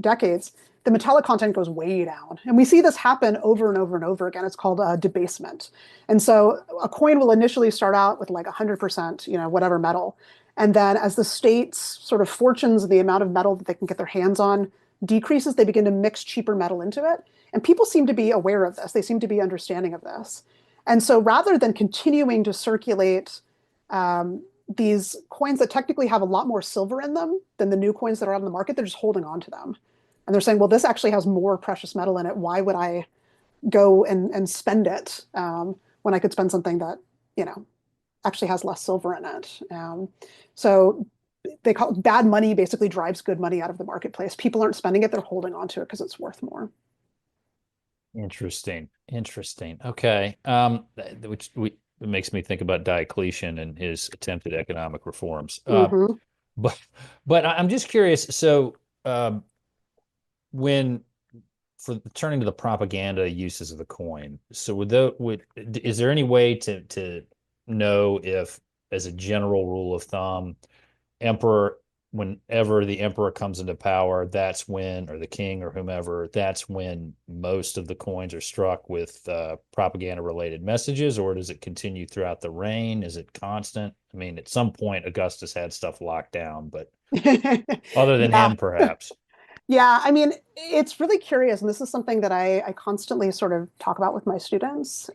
decades, the metallic content goes way down, and we see this happen over and over and over again. It's called debasement. And so a coin will initially start out with like 100%, whatever metal, and then as the state's sort of fortunes, the amount of metal that they can get their hands on decreases, they begin to mix cheaper metal into it. And people seem to be aware of this. They seem to be understanding of this. And so rather than continuing to circulate these coins that technically have a lot more silver in them than the new coins that are on the market, they're just holding on to them. And they're saying, well, this actually has more precious metal in it. Why would I go and spend it when I could spend something that, you know, actually has less silver in it? So they call it bad money basically drives good money out of the marketplace. People aren't spending it, they're holding on to it because it's worth more. Interesting. Interesting. Okay. Which it makes me think about Diocletian and his attempted economic reforms. Mm-hmm. But I'm just curious. So um, when for turning to the propaganda uses of the coin, so is there any way to know if, as a general rule of thumb, emperor whenever the emperor comes into power, that's when, or the king or whomever, that's when most of the coins are struck with propaganda related messages, or does it continue throughout the reign? Is it constant? I mean, at some point Augustus had stuff locked down, but other than Yeah. him perhaps. Yeah, I mean, it's really curious, and this is something that I constantly sort of talk about with my students.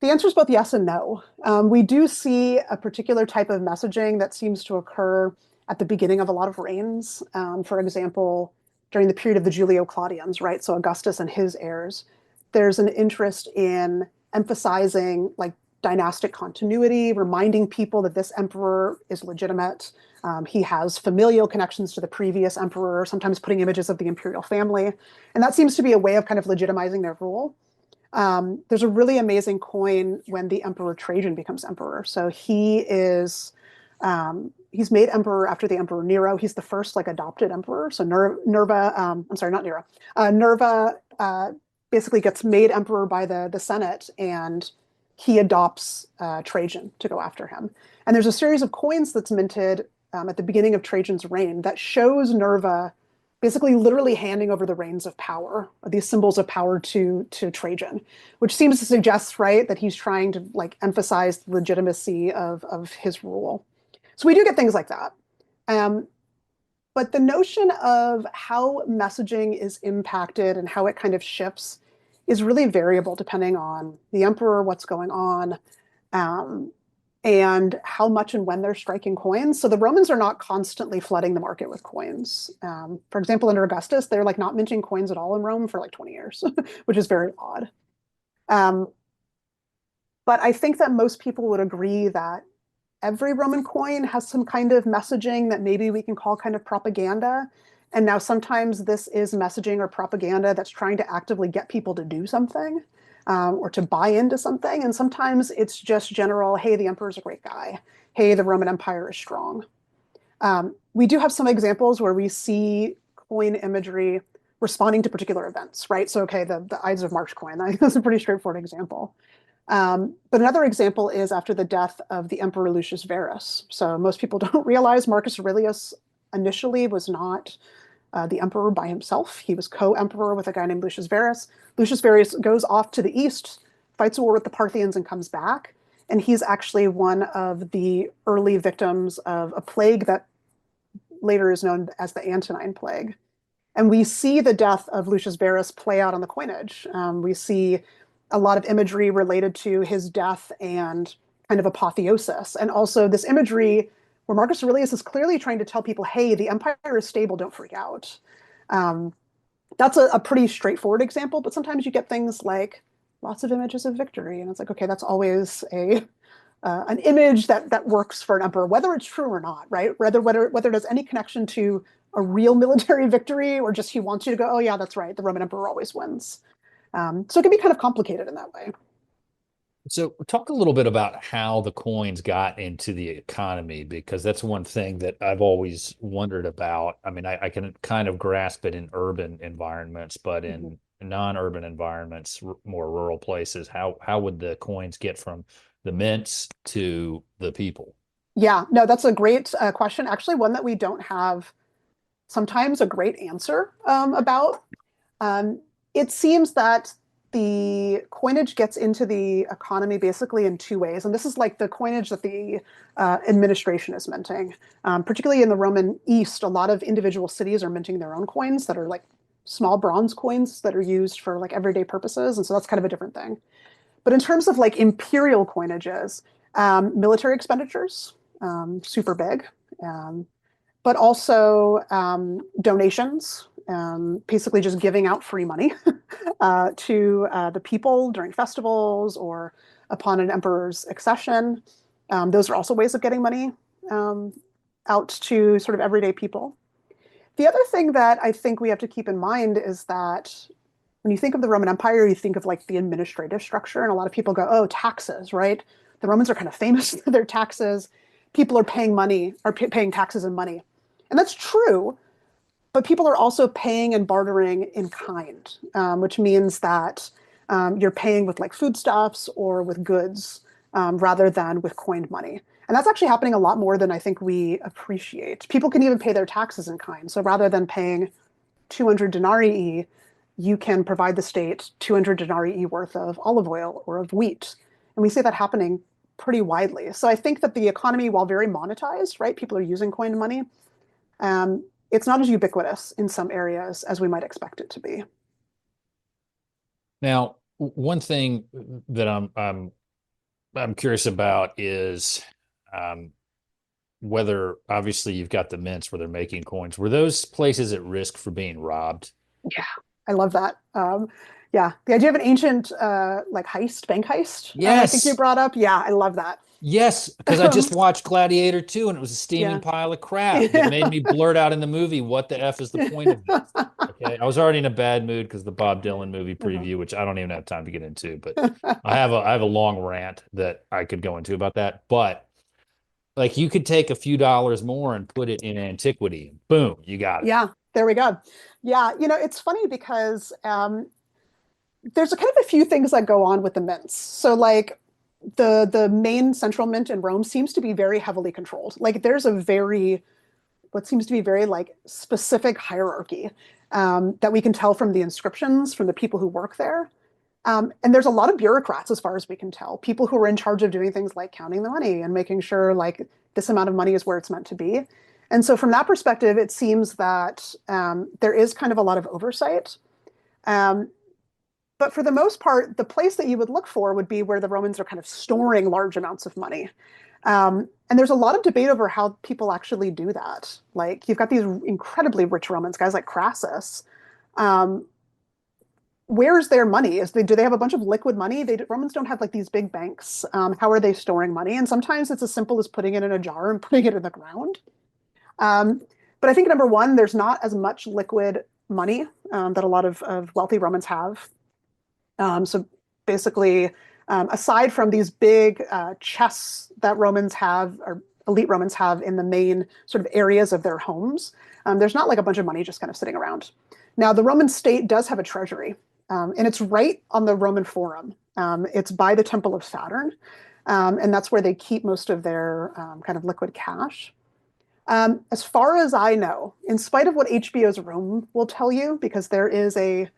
The answer is both yes and no. We do see a particular type of messaging that seems to occur at the beginning of a lot of reigns. For example, during the period of the Julio-Claudians, right? So Augustus and his heirs, there's an interest in emphasizing like dynastic continuity, reminding people that this emperor is legitimate. He has familial connections to the previous emperor, sometimes putting images of the imperial family. And that seems to be a way of kind of legitimizing their rule. There's a really amazing coin when the Emperor Trajan becomes emperor. So he's made emperor after the Emperor Nero. He's the first like adopted emperor. So Nerva, I'm sorry, not Nero. Nerva basically gets made emperor by the Senate, and he adopts Trajan to go after him. And there's a series of coins that's minted at the beginning of Trajan's reign that shows Nerva basically literally handing over the reins of power, these symbols of power to Trajan, which seems to suggest, right, that he's trying to like emphasize the legitimacy of his rule. So we do get things like that. Um, but the notion of how messaging is impacted and how it kind of shifts is really variable depending on the emperor, what's going on, um, and how much and when they're striking coins. So the Romans are not constantly flooding the market with coins. For example, under Augustus, they're like not minting coins at all in Rome for like 20 years, which is very odd. Um, But I think that most people would agree that every Roman coin has some kind of messaging that maybe we can call kind of propaganda. And now sometimes this is messaging or propaganda that's trying to actively get people to do something or to buy into something. And sometimes it's just general, hey, the emperor's a great guy. Hey, the Roman Empire is strong. We do have some examples where we see coin imagery responding to particular events, right? So, okay, the Ides of March coin, that's a pretty straightforward example. But another example is after the death of the Emperor Lucius Verus. So most people don't realize Marcus Aurelius initially was not the emperor by himself. He was co-emperor with a guy named Lucius Verus. Lucius Verus goes off to the east, fights a war with the Parthians, and comes back. And he's actually one of the early victims of a plague that later is known as the Antonine Plague. And we see the death of Lucius Verus play out on the coinage. We see a lot of imagery related to his death and kind of apotheosis. And also this imagery where Marcus Aurelius is clearly trying to tell people, hey, the empire is stable, don't freak out. Um, that's a pretty straightforward example, but sometimes you get things like lots of images of victory. And it's like, okay, that's always an image that works for an emperor, whether it's true or not, right? Whether it has any connection to a real military victory or just he wants you to go, oh yeah, that's right, the Roman emperor always wins. So it can be kind of complicated in that way. So talk a little bit about how the coins got into the economy, because that's one thing that I've always wondered about. I mean, I can kind of grasp it in urban environments, but Mhm. in non-urban environments, more rural places, how would the coins get from the mints to the people? Yeah, no, that's a great question. Actually, one that we don't have sometimes a great answer about. Um, it seems that the coinage gets into the economy basically in two ways. And this is like the coinage that the administration is minting. Particularly in the Roman East, a lot of individual cities are minting their own coins that are like small bronze coins that are used for like everyday purposes. And so that's kind of a different thing. But in terms of like imperial coinages, military expenditures, super big. Um, but also donations, basically just giving out free money to the people during festivals or upon an emperor's accession. Those are also ways of getting money um, out to sort of everyday people. The other thing that I think we have to keep in mind is that when you think of the Roman Empire, you think of like the administrative structure, and a lot of people go, "Oh, taxes, right? The Romans are kind of famous for their taxes. People are paying money, are paying taxes and money." And that's true, but people are also paying and bartering in kind, which means that you're paying with like foodstuffs or with goods rather than with coined money. And that's actually happening a lot more than I think we appreciate. People can even pay their taxes in kind. So rather than paying 200 denarii, you can provide the state 200 denarii worth of olive oil or of wheat. And we see that happening pretty widely. So I think that the economy, while very monetized, right, people are using coined money, um, it's not as ubiquitous in some areas as we might expect it to be. Now, one thing that I'm curious about is um, whether obviously you've got the mints where they're making coins. Were those places at risk for being robbed? Yeah, I love that. Yeah, the idea of an ancient like heist, bank heist, I think you Yes. brought up. Yeah, I love that. Yes, because I just watched Gladiator 2 and it was a steaming Yeah. pile of crap that made me blurt out in the movie, what the F is the point of this? Okay. I was already in a bad mood because the Bob Dylan movie preview, which I don't even have time to get into, but I have a long rant that I could go into about that. But like you could take a few dollars more and put it in antiquity. Boom, you got it. Yeah, there we go. Yeah, it's funny because there's a kind of a few things that go on with the mints. So like the main central mint in Rome seems to be very heavily controlled. Like there's a very what seems to be very like specific hierarchy that we can tell from the inscriptions from the people who work there. And there's a lot of bureaucrats, as far as we can tell, people who are in charge of doing things like counting the money and making sure like this amount of money is where it's meant to be. And so, from that perspective, it seems that there is kind of a lot of oversight. Um, but for the most part, the place that you would look for would be where the Romans are kind of storing large amounts of money. And there's a lot of debate over how people actually do that. Like you've got these incredibly rich Romans, guys like Crassus, um, where's their money? Do they have a bunch of liquid money? Romans don't have like these big banks. How are they storing money? And sometimes it's as simple as putting it in a jar and putting it in the ground. Um, but I think number one, there's not as much liquid money that a lot of wealthy Romans have. So basically, aside from these big chests that Romans have, or elite Romans have in the main sort of areas of their homes, there's not like a bunch of money just kind of sitting around. Now, the Roman state does have a treasury, and it's right on the Roman Forum. It's by the Temple of Saturn, and that's where they keep most of their kind of liquid cash. As far as I know, in spite of what HBO's Rome will tell you, because there is I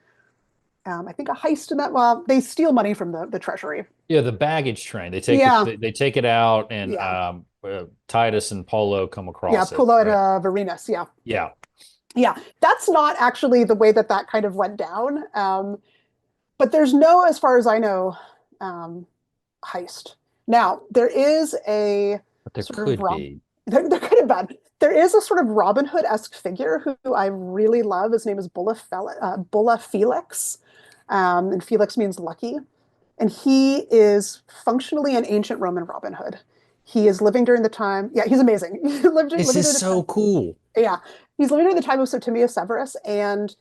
think a heist in that. Well, they steal money from the treasury. Yeah, the baggage train. They take Yeah, they take it out, and yeah, Titus and Polo come yeah. across it, Pull out right? Varenus. Yeah, Yeah. yeah. That's not actually the way that that kind of went down. But there's no, as far as I know, um, heist. Now there is a But there sort of could be. They're kind of bad. There is a sort of Robin Hood-esque figure who I really love. His name is Bulla Felix, and Felix means lucky. And he is functionally an ancient Roman Robin Hood. He is living during the time. Yeah, he's amazing. This Living is during the so time. cool. Yeah, he's living during the time of Septimius Severus, and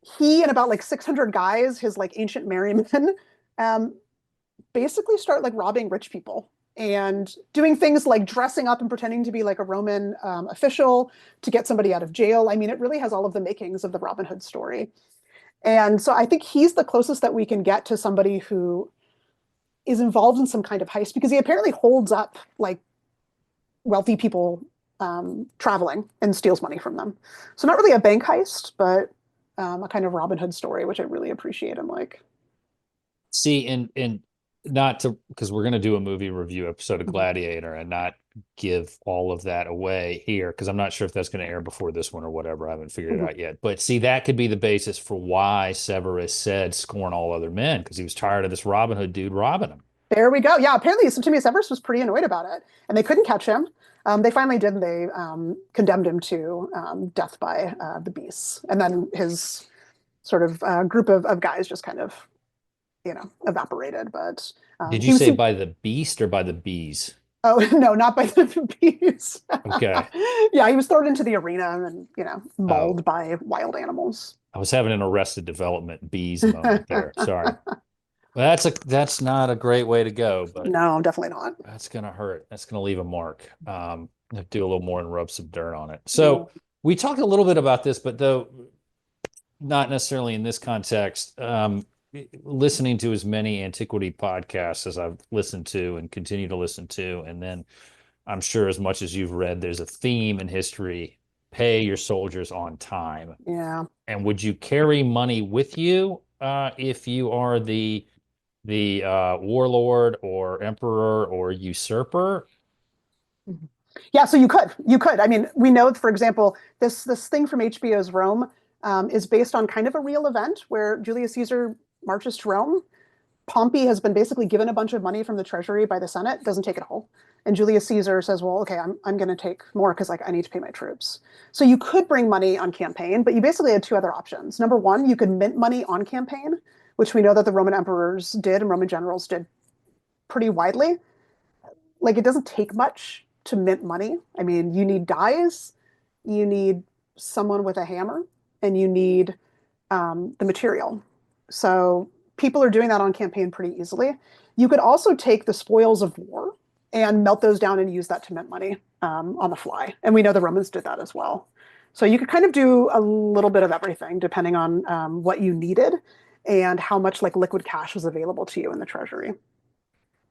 he and about like 600 guys, his like ancient merry men, um, basically start like robbing rich people and doing things like dressing up and pretending to be like a Roman official to get somebody out of jail. I mean, it really has all of the makings of the Robin Hood story. And so I think he's the closest that we can get to somebody who is involved in some kind of heist because he apparently holds up like wealthy people traveling and steals money from them. So not really a bank heist, but a kind of Robin Hood story, which I really appreciate and like. See, and not to, because we're going to do a movie review episode of Mhm. Gladiator and not give all of that away here because I'm not sure if that's going to air before this one or whatever. I haven't figured it Mhm. out yet. But see, that could be the basis for why Severus said scorn all other men because he was tired of this Robin Hood dude robbing him. There we go. Yeah, apparently Septimius Severus was pretty annoyed about it, and they couldn't catch him. They finally did. And they condemned him to death by the beasts, and then his sort of group of guys just kind of, evaporated. But Did you he was. say by the beast or by the bees? Oh no, not by the beasts. Okay. Yeah, he was thrown into the arena and Oh, mauled by wild animals. I was having an Arrested Development bees moment there. Sorry. Well, that's not a great way to go, but No, definitely not. that's gonna hurt. That's gonna leave a mark. Have to do a little more and rub some dirt on it. Yeah. So we talked a little bit about this, but though not necessarily in this context. Listening to as many antiquity podcasts as I've listened to and continue to listen to, and then I'm sure as much as you've read, there's a theme in history: pay your soldiers on time. Yeah. And would you carry money with you if you are the warlord or emperor or usurper? Mhm. Yeah, so you could. I mean, we know, for example, this thing from HBO's Rome is based on kind of a real event where Julius Caesar marches to Rome. Pompey has been basically given a bunch of money from the treasury by the Senate, doesn't take it all. And Julius Caesar says, well, okay, I'm going to take more because like I need to pay my troops. So you could bring money on campaign, but you basically had two other options. Number one, you could mint money on campaign, which we know that the Roman emperors did and Roman generals did pretty widely. Like it doesn't take much to mint money. I mean, you need dies, you need someone with a hammer, and you need the material. So people are doing that on campaign pretty easily. You could also take the spoils of war and melt those down and use that to mint money on the fly. And we know the Romans did that as well. So you could kind of do a little bit of everything depending on what you needed and how much like liquid cash was available to you in the treasury.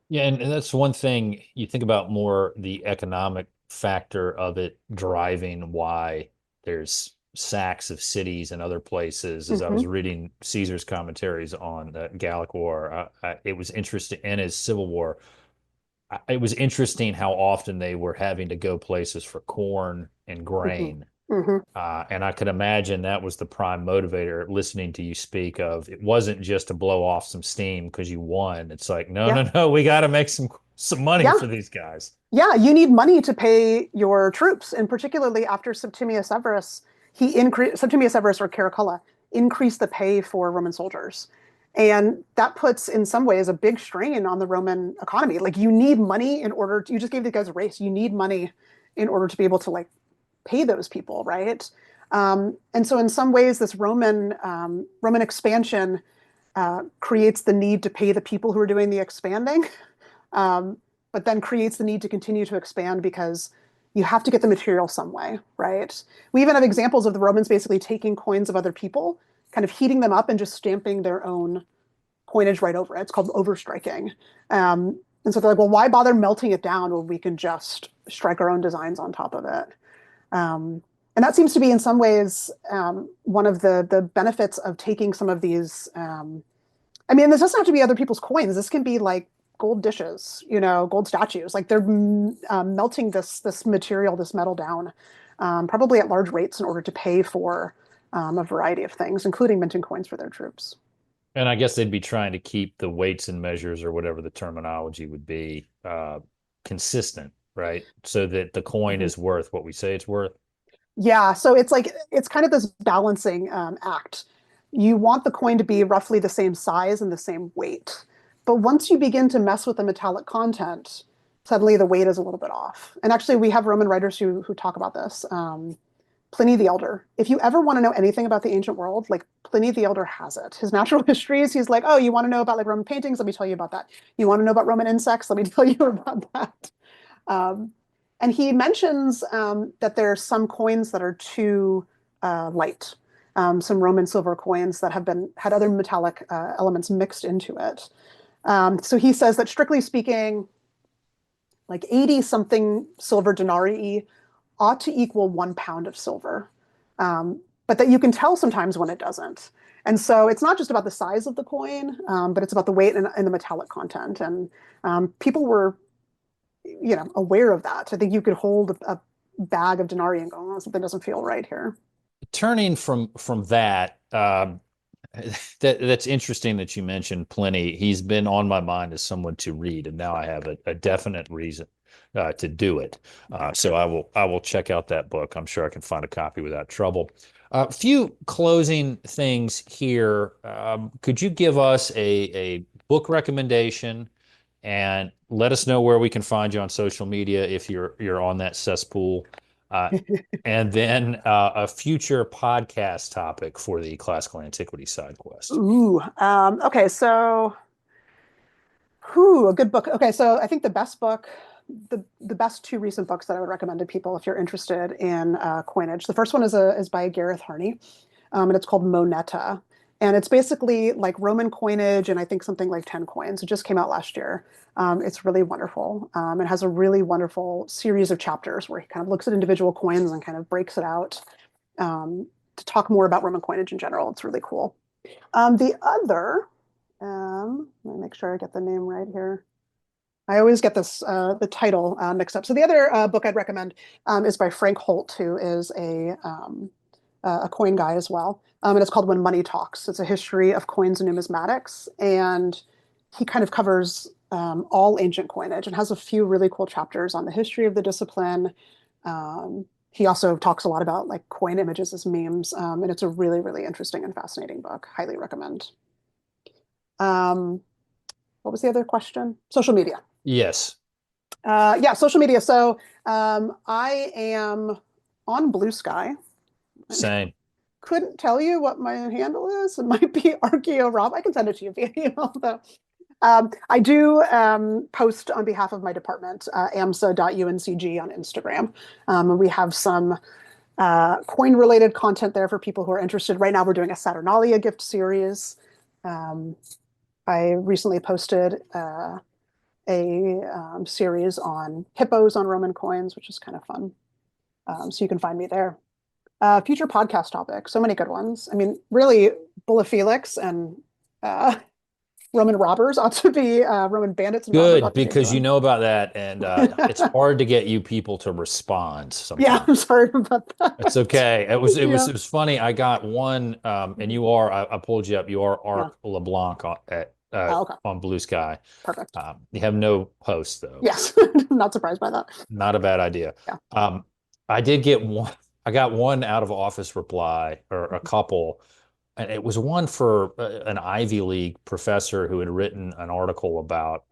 Yeah, and that's one thing you think about more the economic factor of it driving why there's sacks of cities and other places. As I was Hmm. reading Caesar's commentaries on the Gallic War, it was interesting, and his Civil War. It was interesting how often they were having to go places for corn and Hmm. grain. Hmm. And I could imagine that was the prime motivator listening to you speak of. It wasn't just to blow off some steam because you won. It's like, no, Yeah. no, no, we got to make some money Yeah. for these guys. Yeah, you need money to pay your troops, and particularly after Septimius Severus, he increased Septimius Severus or Caracalla. increase the pay for Roman soldiers. And that puts, in some ways, a big strain on the Roman economy. Like you need money in order to, you just gave the guys a race. You need money in order to be able to like pay those people, right? And so in some ways, this Roman expansion creates the need to pay the people who are doing the expanding, but then creates the need to continue to expand because you have to get the material some way, right? We even have examples of the Romans basically taking coins of other people, kind of heating them up and just stamping their own coinage right over it. It's called overstriking. And so they're like, well, why bother melting it down when we can just strike our own designs on top of it? And that seems to be in some ways one of the benefits of taking some of these. I mean, this doesn't have to be other people's coins. This can be like gold dishes, gold statues. Like they're melting this material, this metal down, probably at large rates in order to pay for a variety of things, including minting coins for their troops. And I guess they'd be trying to keep the weights and measures or whatever the terminology would be consistent, right? So that the coin Mhm. is worth what we say it's worth. Yeah, so it's like it's kind of this balancing act. You want the coin to be roughly the same size and the same weight. But once you begin to mess with the metallic content, suddenly the weight is a little bit off. And actually, we have Roman writers who talk about this. Pliny the Elder. If you ever want to know anything about the ancient world, like Pliny the Elder has it. His natural histories, he's like, oh, you want to know about like Roman paintings? Let me tell you about that. You want to know about Roman insects? Let me tell you about that. Um, and he mentions that there are some coins that are too light. Some Roman silver coins that have been had other metallic elements mixed into it. So he says that strictly speaking, like 80 something silver denarii ought to equal 1 pound of silver. But that you can tell sometimes when it doesn't. And so it's not just about the size of the coin, but it's about the weight and the metallic content. And people were, aware of that. I think you could hold a bag of denarii and go, oh, something doesn't feel right here. Turning from that, that's interesting that you mentioned Pliny. He's been on my mind as someone to read, and now I have a definite reason to do it. So I will check out that book. I'm sure I can find a copy without trouble. A few closing things here. Could you give us a book recommendation and let us know where we can find you on social media if you're on that cesspool? Uh, and then a future podcast topic for the Classical Antiquity Sidequest. Ooh, okay, so a good book. Okay, so I think the best two recent books that I would recommend to people if you're interested in coinage. The first one is by Gareth Harney, and it's called Moneta, and it's basically like Roman coinage, and I think something like 10 coins. It just came out last year. It's really wonderful. It has a really wonderful series of chapters where he kind of looks at individual coins and kind of breaks it out to talk more about Roman coinage in general. It's really cool. The other, let me make sure I get the name right here. I always get the title mixed up. So the other book I'd recommend is by Frank Holt, who is a coin guy as well. And it's called When Money Talks. It's a history of coins and numismatics. And he kind of covers all ancient coinage and has a few really cool chapters on the history of the discipline. He also talks a lot about like coin images as memes. And it's a really, really interesting and fascinating book. Highly recommend. Um, what was the other question? Social media. Yes, Yeah, social media. So I am on Blue Sky. same. Couldn't tell you what my handle is. It might be Archeo Rob. I can send it to you via email though. I do post on behalf of my department, amsa.uncg on Instagram. And we have some coin-related content there for people who are interested. Right now, we're doing a Saturnalia gift series. Um, I recently posted a series on hippos on Roman coins, which is kind of fun. So you can find me there. Future podcast topics, so many good ones. I mean, really, Bulla Felix and Roman robbers ought to be Roman bandits and robbers Good, ought to be a because you good know about that, and it's one. hard to get you people to respond Yeah, sometimes. I'm sorry about It's that. okay. It was it was Yeah. it was funny. I got one, and you are. I pulled you up. You are Yeah. Arc LeBlanc Oh, okay. on Blue Sky. Perfect. You have no posts though. Yes. Not surprised by that. Not a bad idea. Yeah. I did get one. I got one out of office reply or a couple. and it was one for an Ivy League professor who had written an article about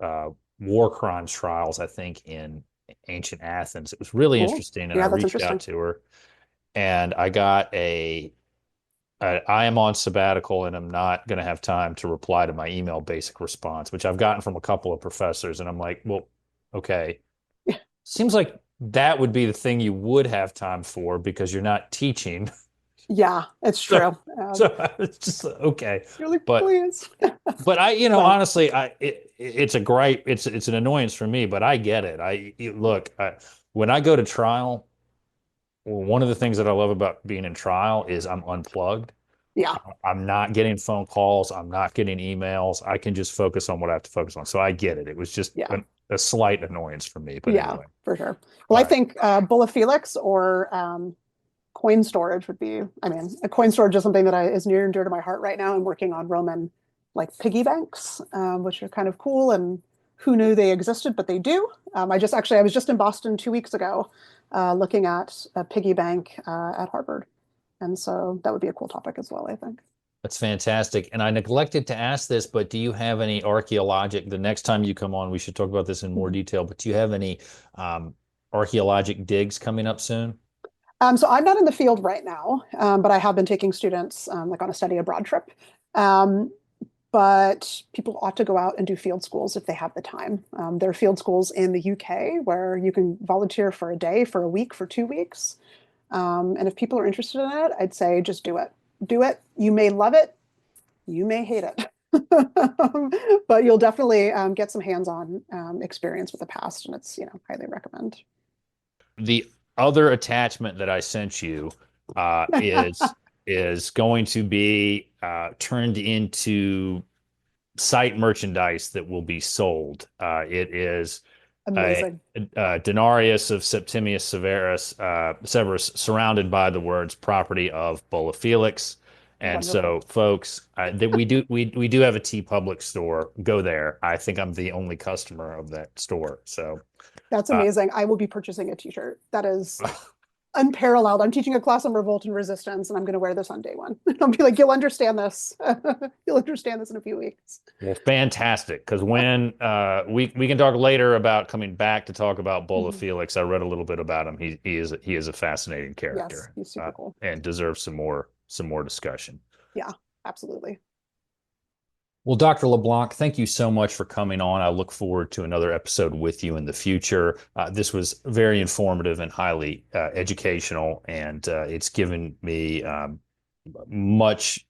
war crimes trials, I think, in ancient Athens. It was really Cool. interesting, and I Yeah, that's reached out interesting. to her, and I got I am on sabbatical and I'm not going to have time to reply to my email basic response, which I've gotten from a couple of professors. And I'm like, well, okay. Seems like that would be the thing you would have time for because you're not teaching. Yeah, it's So, true. so it's just okay. You're like, But please. Well, honestly, it's a gripe. It's an annoyance for me, but I get it. Look, when I go to trial, well, one of the things that I love about being in trial is I'm unplugged. yeah, I'm not getting phone calls. I'm not getting emails. I can just focus on what I have to focus on. So I get it. It was just yeah, a slight annoyance for me. But yeah, anyway, for sure. Well, all I right. think Bulla Felix or coin storage would be, I mean, a coin storage is something that is near and dear to my heart right now. I'm working on Roman like piggy banks, which are kind of cool. And who knew they existed, but they do. I was just in Boston 2 weeks ago looking at a piggy bank at Harvard. And so that would be a cool topic as well, I think. That's fantastic. And I neglected to ask this, but do you have any archaeologic, the next time you come on, we should talk about this in more Mhm. detail, but do you have any um, archaeologic digs coming up soon? So I'm not in the field right now, but I have been taking students like on a study abroad trip. Um, but people ought to go out and do field schools if they have the time. There are field schools in the UK where you can volunteer for a day, for a week, for 2 weeks. And if people are interested in it, I'd say just do it. Do it. You may love it, you may hate it. But you'll definitely get some hands-on experience with the past, and it's, highly recommend. The other attachment that I sent you is going to be turned into site merchandise that will be sold. It is a, Amazing. a denarius of Septimius Severus, surrounded by the words "property of Bulla Felix." And Wonderful. so, folks, that we do have a T Public store. Go there. I think I'm the only customer of that store. So, That's uh, amazing. I will be purchasing a t-shirt. That is unparalleled. I'm teaching a class on revolt and resistance, and I'm going to wear this on day one. I'll be like, you'll understand this. You'll understand this in a few weeks. well, fantastic. Because when we can talk later about coming back to talk about Bola Mhm. Felix. I read a little bit about him. He is a fascinating Yes, character he's super cool. and deserves some more discussion. Yeah, absolutely. Well, Dr. LeBlanc, thank you so much for coming on. I look forward to another episode with you in the future. This was very informative and highly educational, and it's given me much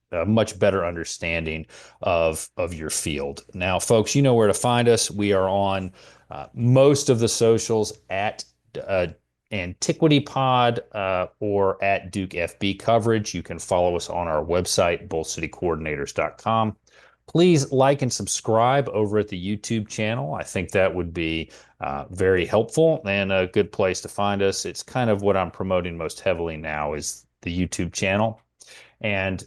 better understanding of your field. Now, folks, you know where to find us. We are on most of the socials at uh, Antiquity Pod or at Duke FB Coverage. You can follow us on our website, bullcitycoordinators.com. Please like and subscribe over at the YouTube channel. I think that would be very helpful and a good place to find us. It's kind of what I'm promoting most heavily now is the YouTube channel. And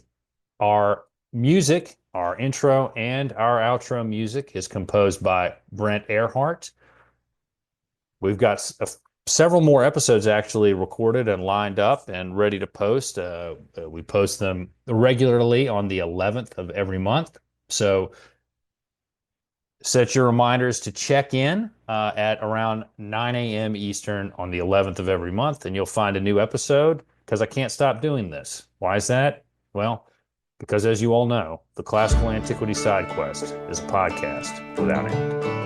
our music, our intro and our outro music is composed by Brent Arehart. We've got several more episodes actually recorded and lined up and ready to post. We post them regularly on the 11th of every month. So set your reminders to check in at around 9 a.m. Eastern on the 11th of every month, and you'll find a new episode because I can't stop doing this. Why is that? Well, because as you all know, the Classical Antiquity Sidequest is a podcast without end.